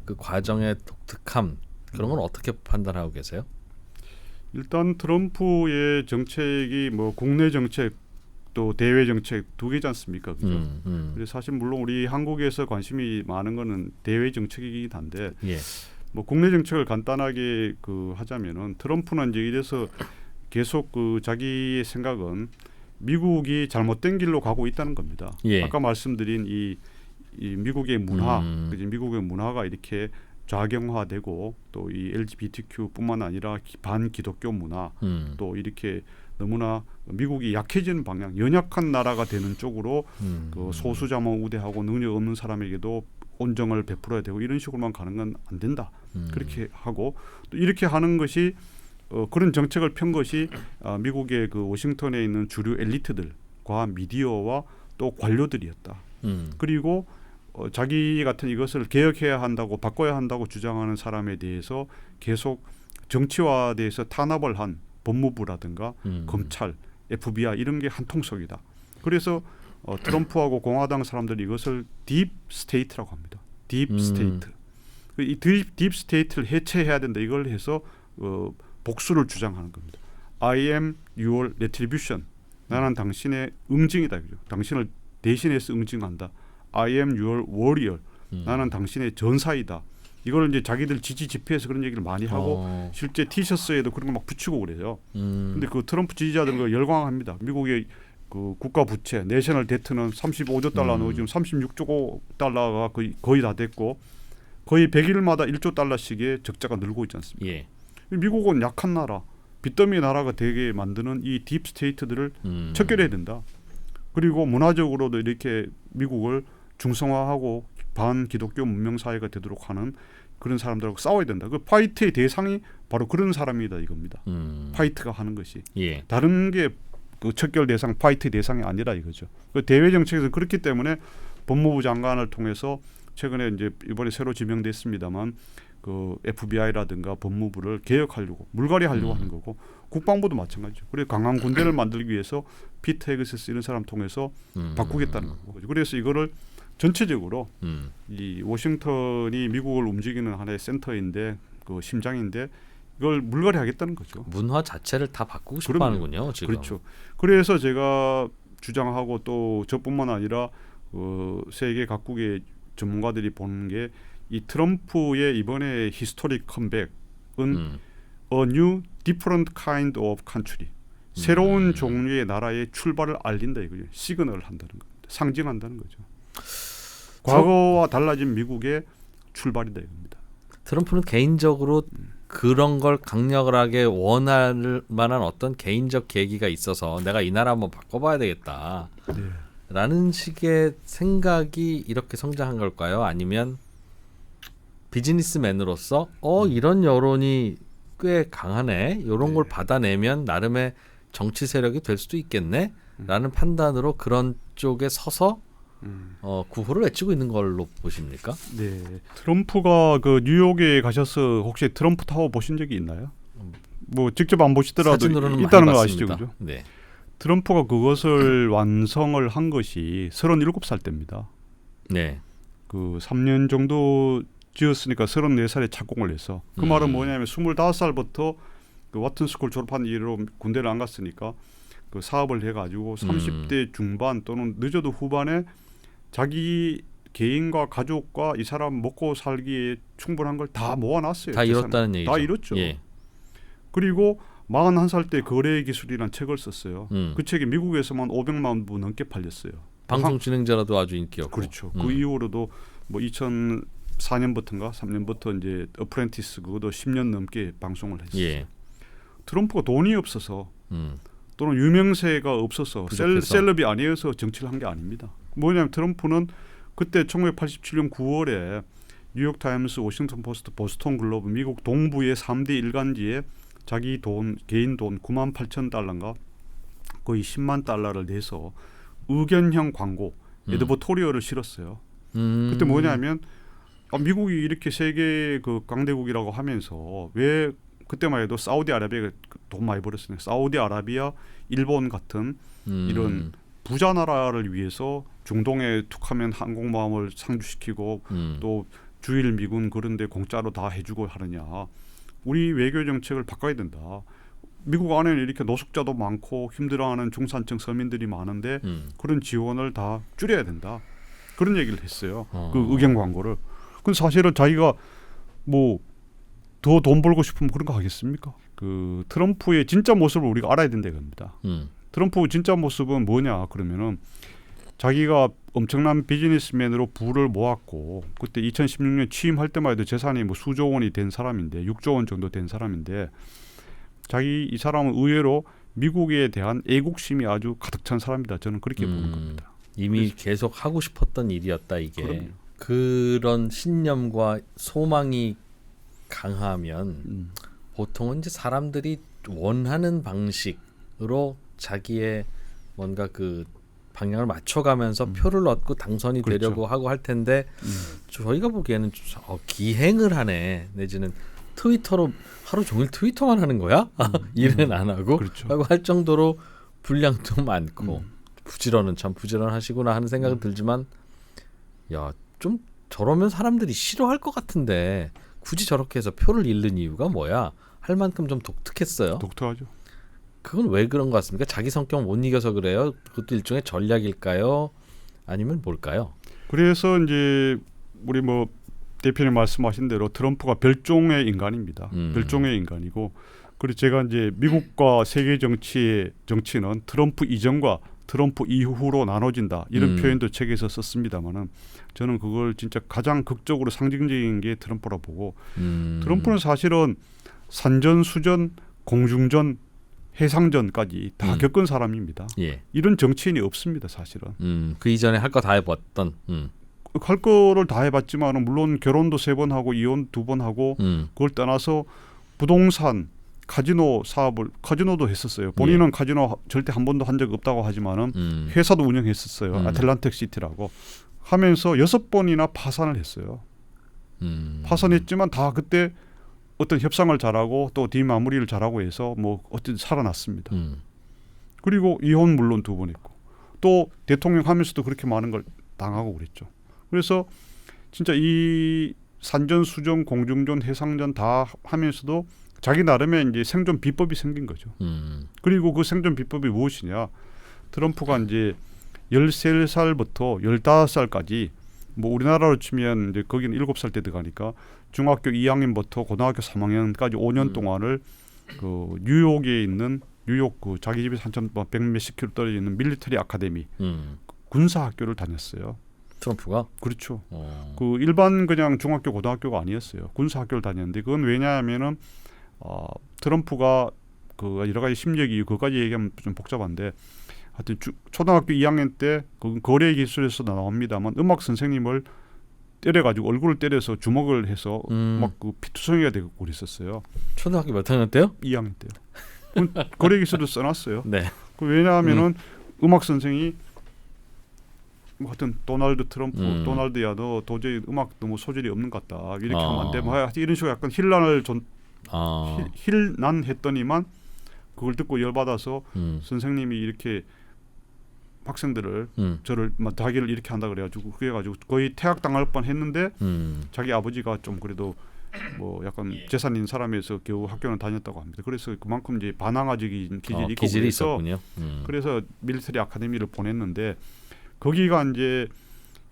그 과정의 독특함 그런 건 어떻게 판단하고 계세요? 일단 트럼프의 정책이 뭐 국내 정책 또 대외 정책 2개지 않습니까? 그죠? 그래서 사실 물론 우리 한국에서 관심이 많은 거는 대외 정책이긴 한데 예. 뭐 국내 정책을 간단하게 그 하자면은 트럼프는 이제 이래서 계속 그 자기의 생각은 미국이 잘못된 길로 가고 있다는 겁니다. 예. 아까 말씀드린 이 미국의 문화, 그지? 미국의 문화가 이렇게 좌경화되고 또 이 LGBTQ뿐만 아니라 반기독교 문화 또 이렇게 너무나 미국이 약해지는 방향, 연약한 나라가 되는 쪽으로 그 소수자만 우대하고 능력 없는 사람에게도 온정을 베풀어야 되고 이런 식으로만 가는 건 안 된다. 그렇게 하고 또 이렇게 하는 것이 그런 정책을 편 것이 미국의 그 워싱턴에 있는 주류 엘리트들과 미디어와 또 관료들이었다. 그리고 자기 같은 이것을 개혁해야 한다고 바꿔야 한다고 주장하는 사람에 대해서 계속 정치화돼서 탄압을 한 법무부라든가 검찰, FBI 이런 게 한통속이다. 그래서 트럼프하고 공화당 사람들이 이것을 딥 스테이트라고 합니다. 딥 스테이트. 이 딥 스테이트를 해체해야 된다. 이걸 해서 복수를 주장하는 겁니다. I am your retribution. 나는 당신의 응징이다. 그죠? 당신을 대신해서 응징한다. I am your warrior. 나는 당신의 전사이다. 이걸 이제 자기들 지지 집회에서 그런 얘기를 많이 하고 실제 티셔츠에도 그런 거 막 붙이고 그래요. 근데 그 트럼프 지지자들은 그 열광합니다. 미국의 그 국가 부채, 내셔널 데트는 35조 달러는 지금 36조 달러가 거의 다 됐고 거의 100일마다 1조 달러씩의 적자가 늘고 있지 않습니까? 예. 미국은 약한 나라, 빚더미 나라가 되게 만드는 이 딥 스테이트들을 척결해야 된다. 그리고 문화적으로도 이렇게 미국을 중성화하고 반기독교 문명 사회가 되도록 하는 그런 사람들하고 싸워야 된다. 그 파이트의 대상이 바로 그런 사람이다 이겁니다. 파이트가 하는 것이 예. 다른 게 그 척결 대상, 파이트 대상이 아니라 이거죠. 그 대외 정책에서 그렇기 때문에 법무부 장관을 통해서 최근에 이제 이번에 새로 지명됐습니다만 그 FBI라든가 법무부를 개혁하려고 물갈이하려고 하는 거고 국방부도 마찬가지죠. 그래서 강한 군대를 만들기 위해서 피터 헤그세스 이런 사람 통해서 바꾸겠다는 거고. 그래서 이거를 전체적으로 이 워싱턴이 미국을 움직이는 하나의 센터인데 그 심장인데 이걸 물갈이하겠다는 거죠. 문화 자체를 다 바꾸고 싶어 하는군요. 지금. 그렇죠. 그래서 제가 주장하고 또 저뿐만 아니라 세계 각국의 전문가들이 보는 게 이 트럼프의 이번에 히스토릭 컴백은 a new different kind of country. 새로운 종류의 나라의 출발을 알린다 이거죠. 시그널을 한다는 겁니다. 상징한다는 거죠. 과거와 달라진 미국의 출발이다 이겁니다. 트럼프는 개인적으로 그런 걸 강력하게 원할 만한 어떤 개인적 계기가 있어서 내가 이 나라 한번 바꿔봐야 되겠다. 네. 라는 식의 생각이 이렇게 성장한 걸까요? 아니면 비즈니스맨으로서 이런 여론이 꽤 강하네. 이런 걸 받아내면 나름의 정치 세력이 될 수도 있겠네. 라는 판단으로 그런 쪽에 서서 구호를 외치고 있는 걸로 보십니까? 네. 트럼프가 그 뉴욕에 가셔서 혹시 트럼프 타워 보신 적이 있나요? 뭐 직접 안 보시더라도 사진으로는 있다는 많이 거 아시죠, 봤습니다. 그죠? 네. 트럼프가 그것을 완성을 한 것이 37살 때입니다. 네. 그 3년 정도 지었으니까 34살에 착공을 해서 그 말은 뭐냐면 25살부터 그 와튼 스쿨 졸업한 이후로 군대를 안 갔으니까 그 사업을 해가지고 30대 중반 또는 늦어도 후반에 자기 개인과 가족과 이 사람 먹고 살기에 충분한 걸 다 모아놨어요. 다 이뤘다는 얘기죠. 다 이뤘죠. 예. 그리고 41살 때 거래 기술이라는 책을 썼어요. 그 책이 미국에서만 500만 부 넘게 팔렸어요. 방송 진행자라도 아주 인기였고. 그렇죠. 그 이후로도 뭐 2004년부터인가 3년부터 이제 어프렌티스 그것도 10년 넘게 방송을 했어요. 예. 트럼프가 돈이 없어서 또는 유명세가 없어서 셀럽이 아니어서 정치를 한 게 아닙니다. 뭐냐면 트럼프는 그때 1987년 9월에 뉴욕타임스, 워싱턴 포스트, 보스턴 글로브 미국 동부의 3대 일간지에 자기 돈, 개인 돈 98,000달러인가 거의 10만 달러를 내서 의견형 광고 에드버토리얼을 실었어요. 그때 뭐냐면 미국이 이렇게 세계 그 강대국이라고 하면서 왜 그때만 해도 사우디아라비아가 돈 많이 벌었으니까 사우디아라비아, 일본 같은 이런 부자 나라를 위해서 중동에 툭하면 항공모함을 상주시키고 또 주일 미군 그런 데 공짜로 다 해주고 하느냐. 우리 외교 정책을 바꿔야 된다. 미국 안에는 이렇게 노숙자도 많고 힘들어하는 중산층 서민들이 많은데 그런 지원을 다 줄여야 된다. 그런 얘기를 했어요. 그 의견 광고를. 근데 사실은 자기가 뭐 더 돈 벌고 싶으면 그런 거 하겠습니까? 그 트럼프의 진짜 모습을 우리가 알아야 된다 이겁니다. 트럼프 진짜 모습은 뭐냐 그러면은 자기가 엄청난 비즈니스맨으로 부를 모았고 그때 2016년 취임할 때만 해도 재산이 뭐 수조 원이 된 사람인데 6조 원 정도 된 사람인데 이 사람은 의외로 미국에 대한 애국심이 아주 가득 찬 사람이다. 저는 그렇게 보는 겁니다. 이미 계속 하고 싶었던 일이었다 이게. 그럼요. 그런 신념과 소망이 강하면 보통은 이제 사람들이 원하는 방식으로 자기의 뭔가 그 방향을 맞춰가면서 표를 얻고 당선이 그렇죠. 되려고 하고 할 텐데 저희가 보기에는 기행을 하네. 내지는 트위터로 하루 종일 트위터만 하는 거야? 일은 안 하고? 그렇죠. 라고 할 정도로 분량도 많고 부지런은 참 부지런하시구나 하는 생각은 들지만 야, 좀 저러면 사람들이 싫어할 것 같은데 굳이 저렇게 해서 표를 잃는 이유가 뭐야? 할 만큼 좀 독특했어요. 독특하죠. 그건 왜 그런 것 같습니까? 자기 성격 못 이겨서 그래요? 그것도 일종의 전략일까요? 아니면 뭘까요? 그래서 이제 우리 뭐 대표님 말씀하신 대로 트럼프가 별종의 인간입니다. 별종의 인간이고 그리고 제가 이제 미국과 세계 정치는 트럼프 이전과 트럼프 이후로 나눠진다 이런 표현도 책에서 썼습니다만은 저는 그걸 진짜 가장 극적으로 상징적인 게 트럼프라 보고 트럼프는 사실은 산전수전 공중전 해상전까지 다 겪은 사람입니다. 예. 이런 정치인이 없습니다, 사실은. 그 이전에 할 거 다 해봤던. 할 거를 다 해봤지만 물론 결혼도 3번 하고 이혼 2번 하고 그걸 떠나서 부동산, 카지노도 했었어요. 본인은 카지노 절대 한 번도 한 적 없다고 하지만은 회사도 운영했었어요. 아틀란틱 시티라고 하면서 6번이나 파산을 했어요. 파산했지만 다 그때 어떤 협상을 잘하고 또 뒷마무리를 잘하고 해서 뭐 어쨌든 살아났습니다. 그리고 이혼 물론 2번 했고 또 대통령 하면서도 그렇게 많은 걸 당하고 그랬죠. 그래서 진짜 이 산전수전 공중전 해상전 다 하면서도 자기 나름의 이제 생존 비법이 생긴 거죠. 그리고 그 생존 비법이 무엇이냐? 트럼프가 이제 13살부터 15살까지 뭐 우리나라로 치면 이제 거기는 7살 때 들어가니까 중학교 2학년부터 고등학교 3학년까지 5년 동안을 그 뉴욕에 있는 뉴욕 그 자기 집에서 한참 100몇십 킬로 떨어져 있는 밀리터리 아카데미 군사 학교를 다녔어요. 트럼프가? 그렇죠. 그 일반 그냥 중학교 고등학교가 아니었어요. 군사 학교를 다녔는데 그건 왜냐하면은 트럼프가 그 여러 가지 심리적 이유 그까지 얘기하면 좀 복잡한데 하여튼 초등학교 2학년 때 그 거래 기술에서 나옵니다만 음악 선생님을 때려가지고 얼굴을 때려서 주먹을 해서 막 그 피투성이가 되고 그랬었어요. 초등학교 몇 학년 때요? 2학년 때요. 거래 기술을 써놨어요. 네. 그 왜냐하면은 음악 선생이 하여튼 도널드 트럼프, 도널드야 너 도저히 음악 너무 소질이 없는 것 같다. 이렇게 하면 안 돼. 뭐 이런 식으로 약간 힐난했더니만 그걸 듣고 열받아서 선생님이 이렇게 학생들을 저를 자기를 이렇게 한다 그래가지고 그래가지고 거의 퇴학당할 뻔했는데 자기 아버지가 좀 그래도 뭐 약간 재산 있는 사람에서 겨우 학교는 다녔다고 합니다. 그래서 그만큼 이제 반항아적인 기질이 있고 기질이 그래서 있었군요. 그래서 밀리터리 아카데미를 보냈는데 거기가 이제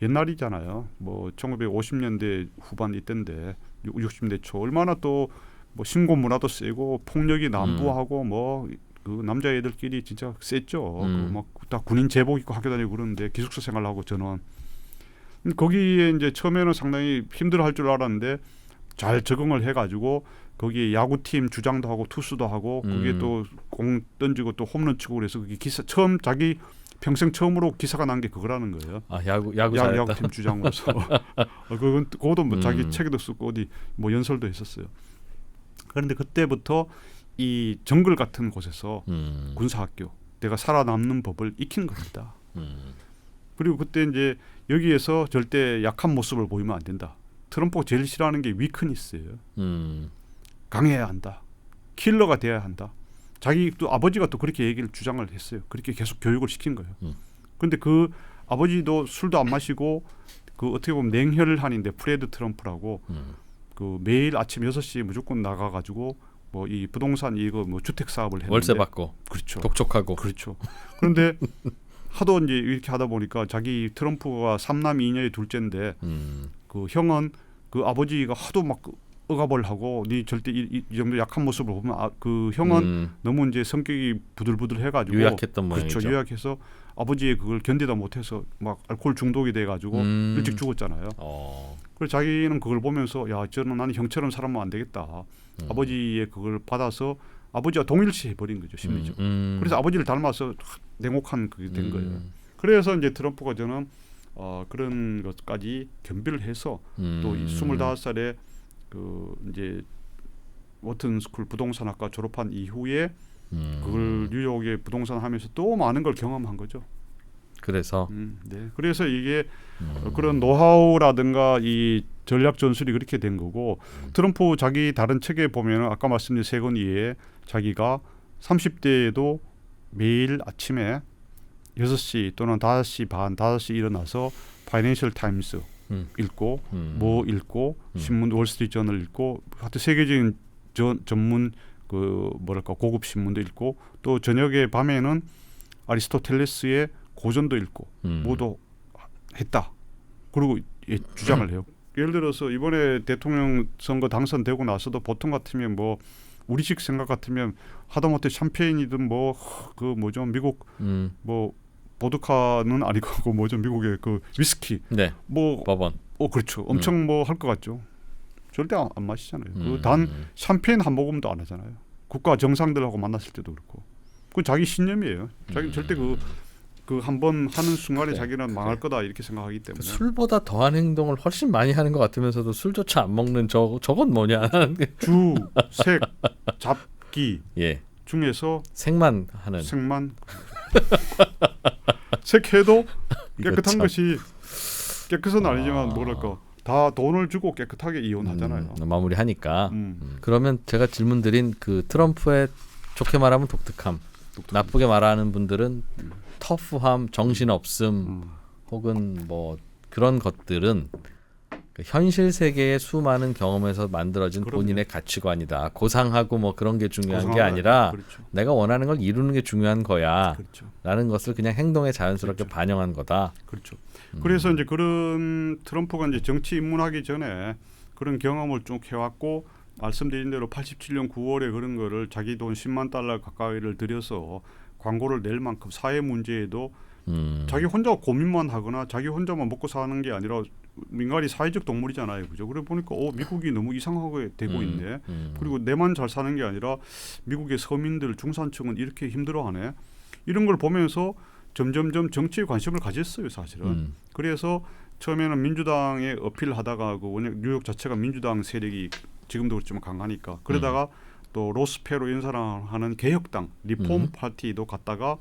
옛날이잖아요. 뭐 1950년대 후반 이때인데 60년대 초 얼마나 또 뭐 신고 문화도 세고 폭력이 난무하고 뭐 그 남자애들끼리 진짜 셌죠. 그 막 다 군인 제복 입고 학교 다니고 그러는데 기숙사 생활하고 저는 거기에 이제 처음에는 상당히 힘들어할 줄 알았는데 잘 적응을 해가지고 거기에 야구팀 주장도 하고 투수도 하고 그게 또 공 던지고 또 홈런 치고 그래서 그게 처음 자기 평생 처음으로 기사가 난 게 그거라는 거예요. 야구팀 주장으로서. 그것도 뭐 자기 책에도 쓰고 어디 뭐 연설도 했었어요. 그런데 그때부터 이 정글 같은 곳에서 군사학교 내가 살아남는 법을 익힌 겁니다. 그리고 그때 이제 여기에서 절대 약한 모습을 보이면 안 된다. 트럼프가 제일 싫어하는 게 위크니스예요. 강해야 한다. 킬러가 돼야 한다. 자기 또 아버지가 또 그렇게 얘기를 주장을 했어요. 그렇게 계속 교육을 시킨 거예요. 그런데 그 아버지도 술도 안 마시고 그 어떻게 보면 냉혈한인데 프레드 트럼프라고 그 매일 아침 6시에 무조건 나가가지고 뭐 이 부동산 이거 뭐 주택 사업을 했는데 월세 받고 그렇죠. 독촉하고 그렇죠. 그런데 하도 이제 이렇게 하다 보니까 자기 트럼프가 3남 2녀의 둘째인데 그 형은 그 아버지가 하도 막 억압을 하고 네 절대 이 정도 약한 모습을 보면 그 형은 너무 이제 성격이 부들부들해가지고 유약했던 모양이죠. 그렇죠. 유약해서 아버지의 그걸 견디다 못해서 막 알코올 중독이 돼가지고 일찍 죽었잖아요. 그래서 자기는 그걸 보면서 야 저는 나는 형처럼 살아면 안 되겠다. 아버지의 그걸 받아서 아버지와 동일시 해버린 거죠 심리적으로. 그래서 아버지를 닮아서 냉혹한 그게 된 거예요. 그래서 이제 트럼프가 저는 그런 것까지 겸비를 해서 또 25살에 그 이제 워튼 스쿨 부동산학과 졸업한 이후에 그걸 뉴욕에 부동산 하면서 또 많은 걸 경험한 거죠. 그래서 네. 그래서 이게 그런 노하우라든가 이 전략 전술이 그렇게 된 거고 트럼프 자기 다른 책에 보면 아까 말씀드린 세 권 이외에 자기가 30대에도 매일 아침에 6시 또는 5시 반, 5시 일어나서 파이낸셜 타임스 읽고 뭐 읽고 신문 월스트리트 저널 읽고 하여튼 세계적인 전문 그 뭐랄까 고급 신문도 읽고 또 저녁에 밤에는 아리스토텔레스의 고전도 읽고 모두 했다. 그리고 주장을 해요. 예를 들어서 이번에 대통령 선거 당선되고 나서도 보통 같으면 뭐 우리식 생각 같으면 하다못해 샴페인이든 뭐 그 뭐죠 미국 뭐 보드카는 아니고 그 뭐죠 미국의 그 위스키 네. 뭐 버번. 그렇죠. 엄청 뭐 할 것 같죠. 절대 안 마시잖아요. 그 단 샴페인 한 모금도 안 하잖아요. 국가 정상들하고 만났을 때도 그렇고. 그 자기 신념이에요. 자기 절대 그 한 번 하는 순간에 자기는 망할 거다 이렇게 생각하기 때문에. 술보다 더한 행동을 훨씬 많이 하는 것 같으면서도 술조차 안 먹는 저건 뭐냐. 주, 색, 잡기 예. 중에서 색만 하는. 색만 색해도 깨끗한 것이 깨끗은 아니지만 뭐랄까 다 돈을 주고 깨끗하게 이혼하잖아요. 마무리하니까. 그러면 제가 질문드린 그 트럼프의 좋게 말하면 독특함, 나쁘게 말하는 분들은 터프함, 정신없음 혹은 뭐 그런 것들은 그 현실 세계의 수많은 경험에서 만들어진 그럼요. 본인의 가치관이다. 고상하고 뭐 그런 게 중요한 게 아니라 그렇죠. 내가 원하는 걸 이루는 게 중요한 거야. 그렇죠. 라는 것을 그냥 행동에 자연스럽게 반영한 거다. 그렇죠. 그래서 이제 그런 트럼프가 이제 정치 입문하기 전에 그런 경험을 쭉 해왔고 말씀드린 대로 87년 9월에 그런 거를 자기 돈 10만 달러 가까이를 들여서 광고를 낼 만큼 사회 문제에도 자기 혼자 고민만 하거나 자기 혼자만 먹고 사는 게 아니라 민간이 사회적 동물이잖아요, 그죠? 그래 보니까 미국이 너무 이상하게 되고 있네. 그리고 내만 잘 사는 게 아니라 미국의 서민들 중산층은 이렇게 힘들어하네. 이런 걸 보면서 점점점 정치에 관심을 가졌어요, 사실은. 그래서 처음에는 민주당에 어필하다가 그 워낙 뉴욕 자체가 민주당 세력이 지금도 그렇지만 강하니까 그러다가 또 로스페로 이런 사람 하는 개혁당 리폼 파티도 갔다가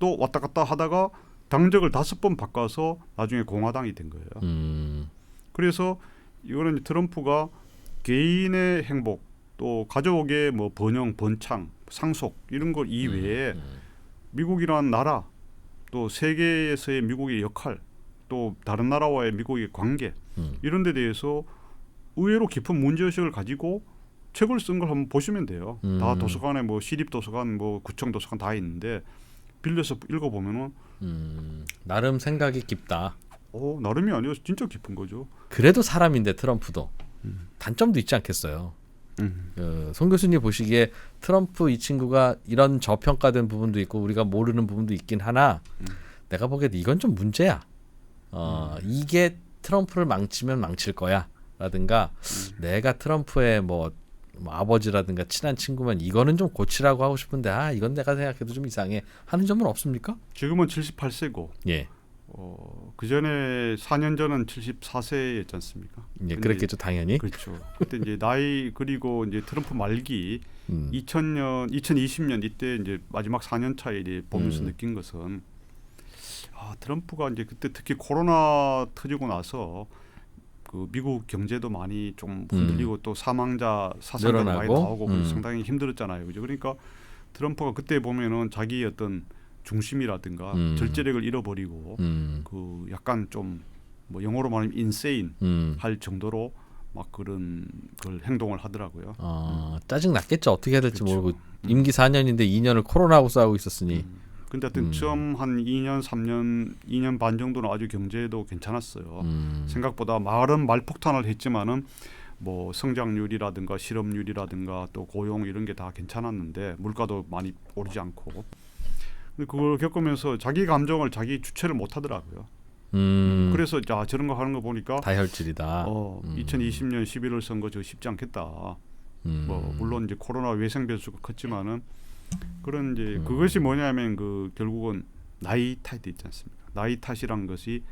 또 왔다 갔다 하다가 당적을 5번 바꿔서 나중에 공화당이 된 거예요. 그래서 이거는 트럼프가 개인의 행복 또 가족의 뭐 번영, 번창, 상속 이런 것 이외에 미국이라는 나라 또 세계에서의 미국의 역할 또 다른 나라와의 미국의 관계 이런 데 대해서 의외로 깊은 문제의식을 가지고 책을 쓴 걸 한번 보시면 돼요. 다 도서관에 뭐 시립도서관 뭐 구청 도서관 다 있는데 빌려서 읽어보면은 나름 생각이 깊다. 나름이 아니어서 진짜 깊은 거죠. 그래도 사람인데 트럼프도 단점도 있지 않겠어요. 송 교수님 보시기에 트럼프 이 친구가 이런 저평가된 부분도 있고 우리가 모르는 부분도 있긴 하나 내가 보기에도 이건 좀 문제야. 이게 트럼프를 망치면 망칠 거야 라든가 내가 트럼프의 뭐 아버지라든가 친한 친구면 이거는 좀 고치라고 하고 싶은데 이건 내가 생각해도 좀 이상해 하는 점은 없습니까? 지금은 78세고 예. 그 전에 4년 전은 74세였지 않습니까? 예, 그랬겠죠 당연히. 그렇죠. 그때 이제 나이 그리고 이제 트럼프 말기 2020년 이때 이제 마지막 4년 차에 이제 보면서 느낀 것은 트럼프가 이제 그때 특히 코로나 터지고 나서 그 미국 경제도 많이 좀 흔들리고 또 사망자 사상자도 많이 나오고 상당히 힘들었잖아요. 그죠? 그러니까 트럼프가 그때 보면은 자기 어떤 중심이라든가 절제력을 잃어버리고 그 약간 좀 뭐 영어로 말하면 인세인 할 정도로 막 그런 걸 행동을 하더라고요. 짜증 났겠죠. 어떻게 해야 될지 그렇죠. 모르고 임기 4년인데 2년을 코로나하고 싸우고 있었으니. 근데 하여튼 처음 한 2년 3년 2년 반 정도는 아주 경제도 괜찮았어요. 생각보다 말은 말폭탄을 했지만은 뭐 성장률이라든가 실업률이라든가 또 고용 이런 게 다 괜찮았는데 물가도 많이 오르지 않고 근데 그걸 겪으면서 자기 감정을 자기 주체를 못 하더라고요. 그래서 자 저런 거 하는 거 보니까 다혈질이다. 2020년 11월 선거 저 쉽지 않겠다. 뭐 물론 이제 코로나 외생 변수가 컸지만은 그런 이제 그것이 뭐냐면 그 결국은 나이 탓이 있지 않습니까? 나이 탓이란 것이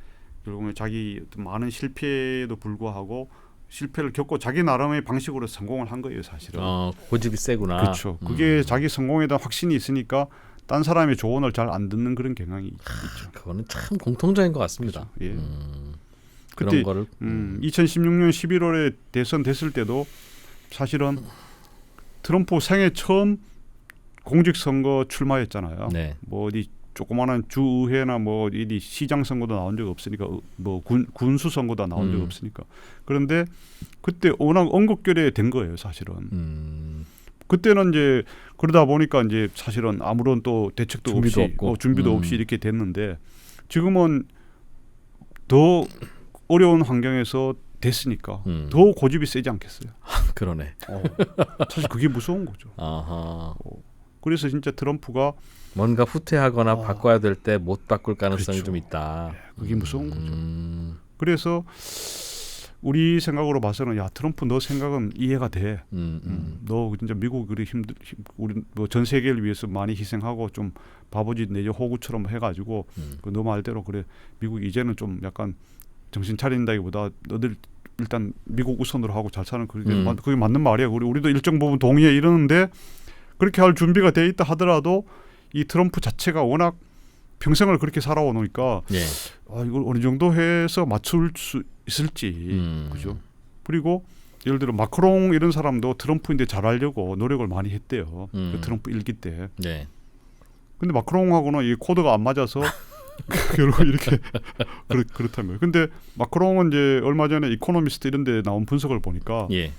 결국은 자기 어떤 많은 실패에도 불구하고 실패를 겪고 자기 나름의 방식으로 성공을 한 거예요, 사실은. 고집이 세구나. 그렇죠. 그게 자기 성공에 대한 확신이 있으니까 딴 사람의 조언을 잘 안 듣는 그런 경향이 있죠. 그거는 참 공통적인 것 같습니다. 그렇죠. 예. 그런 그때 거를 2016년 11월에 대선 됐을 때도 사실은 트럼프 생애 처음 공직선거 출마했잖아요. 네. 뭐 어디 조그마한 주의회나 뭐 어디 시장 선거도 나온 적 없으니까 뭐 군수 선거도 나온 적 없으니까 그런데 그때 워낙 언급결에 된 거예요, 사실은. 그때는 이제 그러다 보니까 이제 사실은 아무런 또 대책도 준비도 없이 없고. 준비도 없이 이렇게 됐는데 지금은 더 어려운 환경에서 됐으니까 더 고집이 세지 않겠어요. 그러네. 사실 그게 무서운 거죠. 아하. 그래서 진짜 트럼프가 뭔가 후퇴하거나 바꿔야 될 때 못 바꿀 가능성이 그렇죠. 좀 있다. 그게 무서운 거죠. 그래서 우리 생각으로 봐서는 야 트럼프 너 생각은 이해가 돼. 너 진짜 미국 그리 우리 뭐 전 세계를 위해서 많이 희생하고 좀 바보짓 내지 호구처럼 해가지고 너 말대로 그래 미국 이제는 좀 약간 정신 차린다기보다 너들 일단 미국 우선으로 하고 잘 사는 그게 맞는 말이야. 우리도 일정 부분 동의해 이러는데 그렇게 할 준비가 돼 있다 하더라도 이 트럼프 자체가 워낙 평생을 그렇게 살아오니까 예. 이걸 어느 정도 해서 맞출 수 있을지 그죠? 그리고 예를 들어 마크롱 이런 사람도 트럼프인데 잘하려고 노력을 많이 했대요. 그 트럼프 일기 때. 네. 근데 마크롱하고는 이 코드가 안 맞아서 결국 이렇게 그렇다면. 근데 마크롱은 이제 얼마 전에 이코노미스트 이런 데 나온 분석을 보니까 예.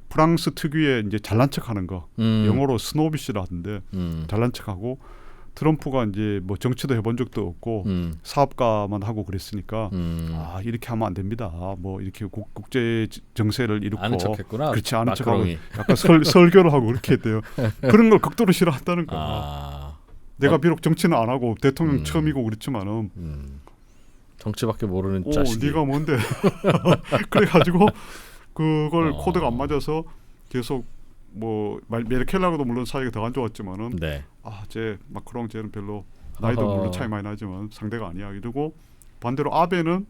프랑스 특유의 이제 잘난 척하는 거 영어로 스노비시라 하던데 잘난 척하고 트럼프가 이제 뭐 정치도 해본 적도 없고 사업가만 하고 그랬으니까 이렇게 하면 안 됩니다. 뭐 이렇게 국제 정세를 이루고 아는 척했구나. 그렇지 아는 마크롱이. 척하고 약간 설교를 하고 그렇게 했대요. 그런 걸 극도로 싫어한다는 거야. 내가 비록 정치는 안 하고 대통령 처음이고 그렇지만은 정치밖에 모르는 자식이. 네가 뭔데? 그래가지고 그걸 코드가 안 맞아서 계속 뭐 메르켈하고도 물론 사이가 더 안 좋았지만은 네. 쟤 마크롱 쟤는 별로 나이도 물론 차이 많이 나지만 상대가 아니야 이러고 반대로 아베는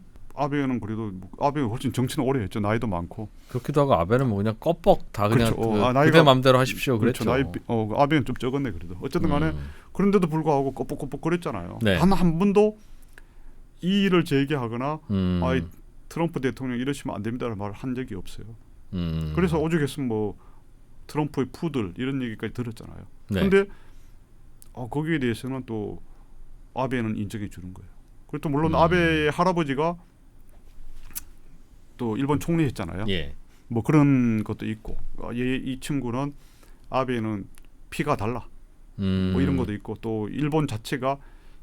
그래도 아베는 훨씬 정치는 오래 했죠. 나이도 많고 그렇기도 하고 아베는 뭐 그냥 껍벅 다 그냥 그렇죠. 그대 맘대로 하십시오 그렇죠. 그랬죠. 아베는 좀 적었네 그래도 어쨌든 간에 그런데도 불구하고 껍벅껍벅 그랬잖아요. 네. 한 번도 이 일을 제기하거나 트럼프 대통령 이러시면 안 됩니다라는 말을 한 적이 없어요. 그래서 오죽했으면 뭐 트럼프의 푸들 이런 얘기까지 들었잖아요. 그런데 네. 거기에 대해서는 또 아베는 인정해 주는 거예요. 그리고 또 물론 아베의 할아버지가 또 일본 총리했잖아요. 예. 뭐 그런 것도 있고 이 친구는 아베는 피가 달라. 뭐 이런 것도 있고 또 일본 자체가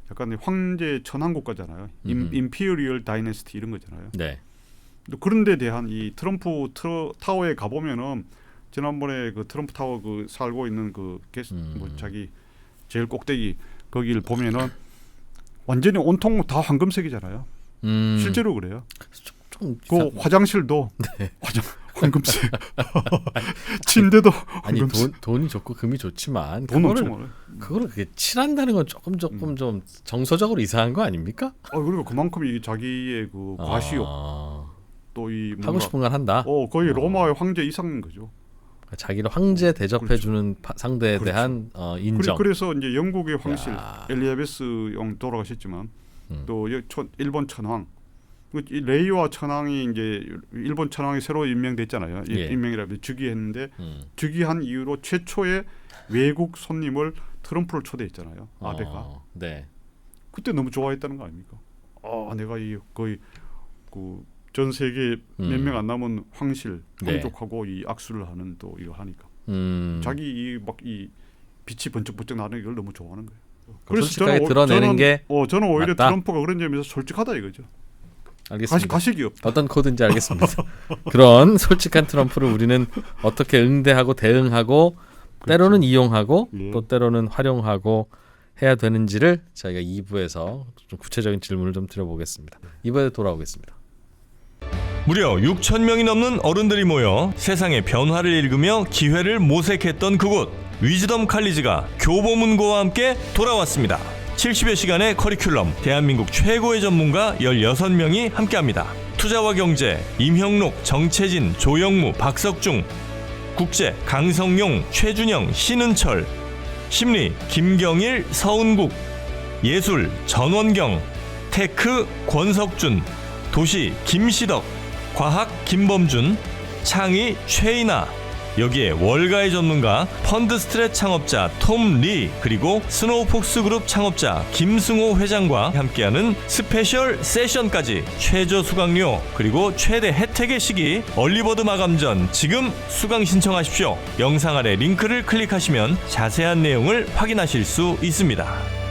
약간 황제 천황 국가잖아요. 임피리얼 다이내스티 이런 거잖아요. 네. 그런 데 대한 이 트럼프 타워에 가 보면은 지난번에 그 트럼프 타워 그 살고 있는 그 뭐 자기 제일 꼭대기 거기를 보면은 완전히 온통 다 황금색이잖아요. 실제로 그래요. 그 화장실도 황금색. 침대도 아니 황금색. 돈이 좋고 금이 좋지만 돈 엄청 많아요. 그거를 그게 칠한다는 건 조금 좀 정서적으로 이상한 거 아닙니까? 그리고 그만큼 이 자기의 그 과시욕 또 이 하고 싶은 건 한다. 거의 로마의 황제 이상인 거죠. 자기를 황제 대접해주는 상대에 대한 인정. 그래서 이제 영국의 황실 엘리자베스 영 돌아가셨지만 또 일본 천황 레이와 천황이 이제 일본 천황이 새로 임명됐잖아요. 예. 임명이라면 즉위했는데 즉위한 이후로 최초의 외국 손님을 트럼프를 초대했잖아요. 아베가. 네. 그때 너무 좋아했다는 거 아닙니까? 내가 이 거의 그 전 세계 몇 명 안 남은 황실 황족하고 이 악수를 하는 또 이거 하니까 자기 이 빛이 번쩍번쩍 나는 걸 너무 좋아하는 거예요. 그래서 솔직하게 드러내는 게 저는 오히려 맞다? 트럼프가 그런 점에서 솔직하다 이거죠. 알겠습니다. 가식이 없다. 어떤 코드인지 알겠습니다. 그런 솔직한 트럼프를 우리는 어떻게 응대하고 대응하고 때로는 이용하고 예. 또 때로는 활용하고 해야 되는지를 저희가 2부에서 좀 구체적인 질문을 좀 드려보겠습니다. 2부에 돌아오겠습니다. 무려 6천 명이 넘는 어른들이 모여 세상의 변화를 읽으며 기회를 모색했던 그곳 위즈덤 칼리지가 교보문고와 함께 돌아왔습니다. 70여 시간의 커리큘럼, 대한민국 최고의 전문가 16명이 함께합니다. 투자와 경제, 임형록, 정채진, 조영무, 박석중, 국제, 강성용, 최준영, 신은철, 심리, 김경일, 서은국, 예술, 전원경, 테크, 권석준, 도시, 김시덕, 과학, 김범준, 창의, 최인아, 여기에 월가의 전문가 펀드스트랩 창업자 톰 리, 그리고 스노우폭스 그룹 창업자 김승호 회장과 함께하는 스페셜 세션까지 최저 수강료 그리고 최대 혜택의 시기 얼리버드 마감 전 지금 수강 신청하십시오. 영상 아래 링크를 클릭하시면 자세한 내용을 확인하실 수 있습니다.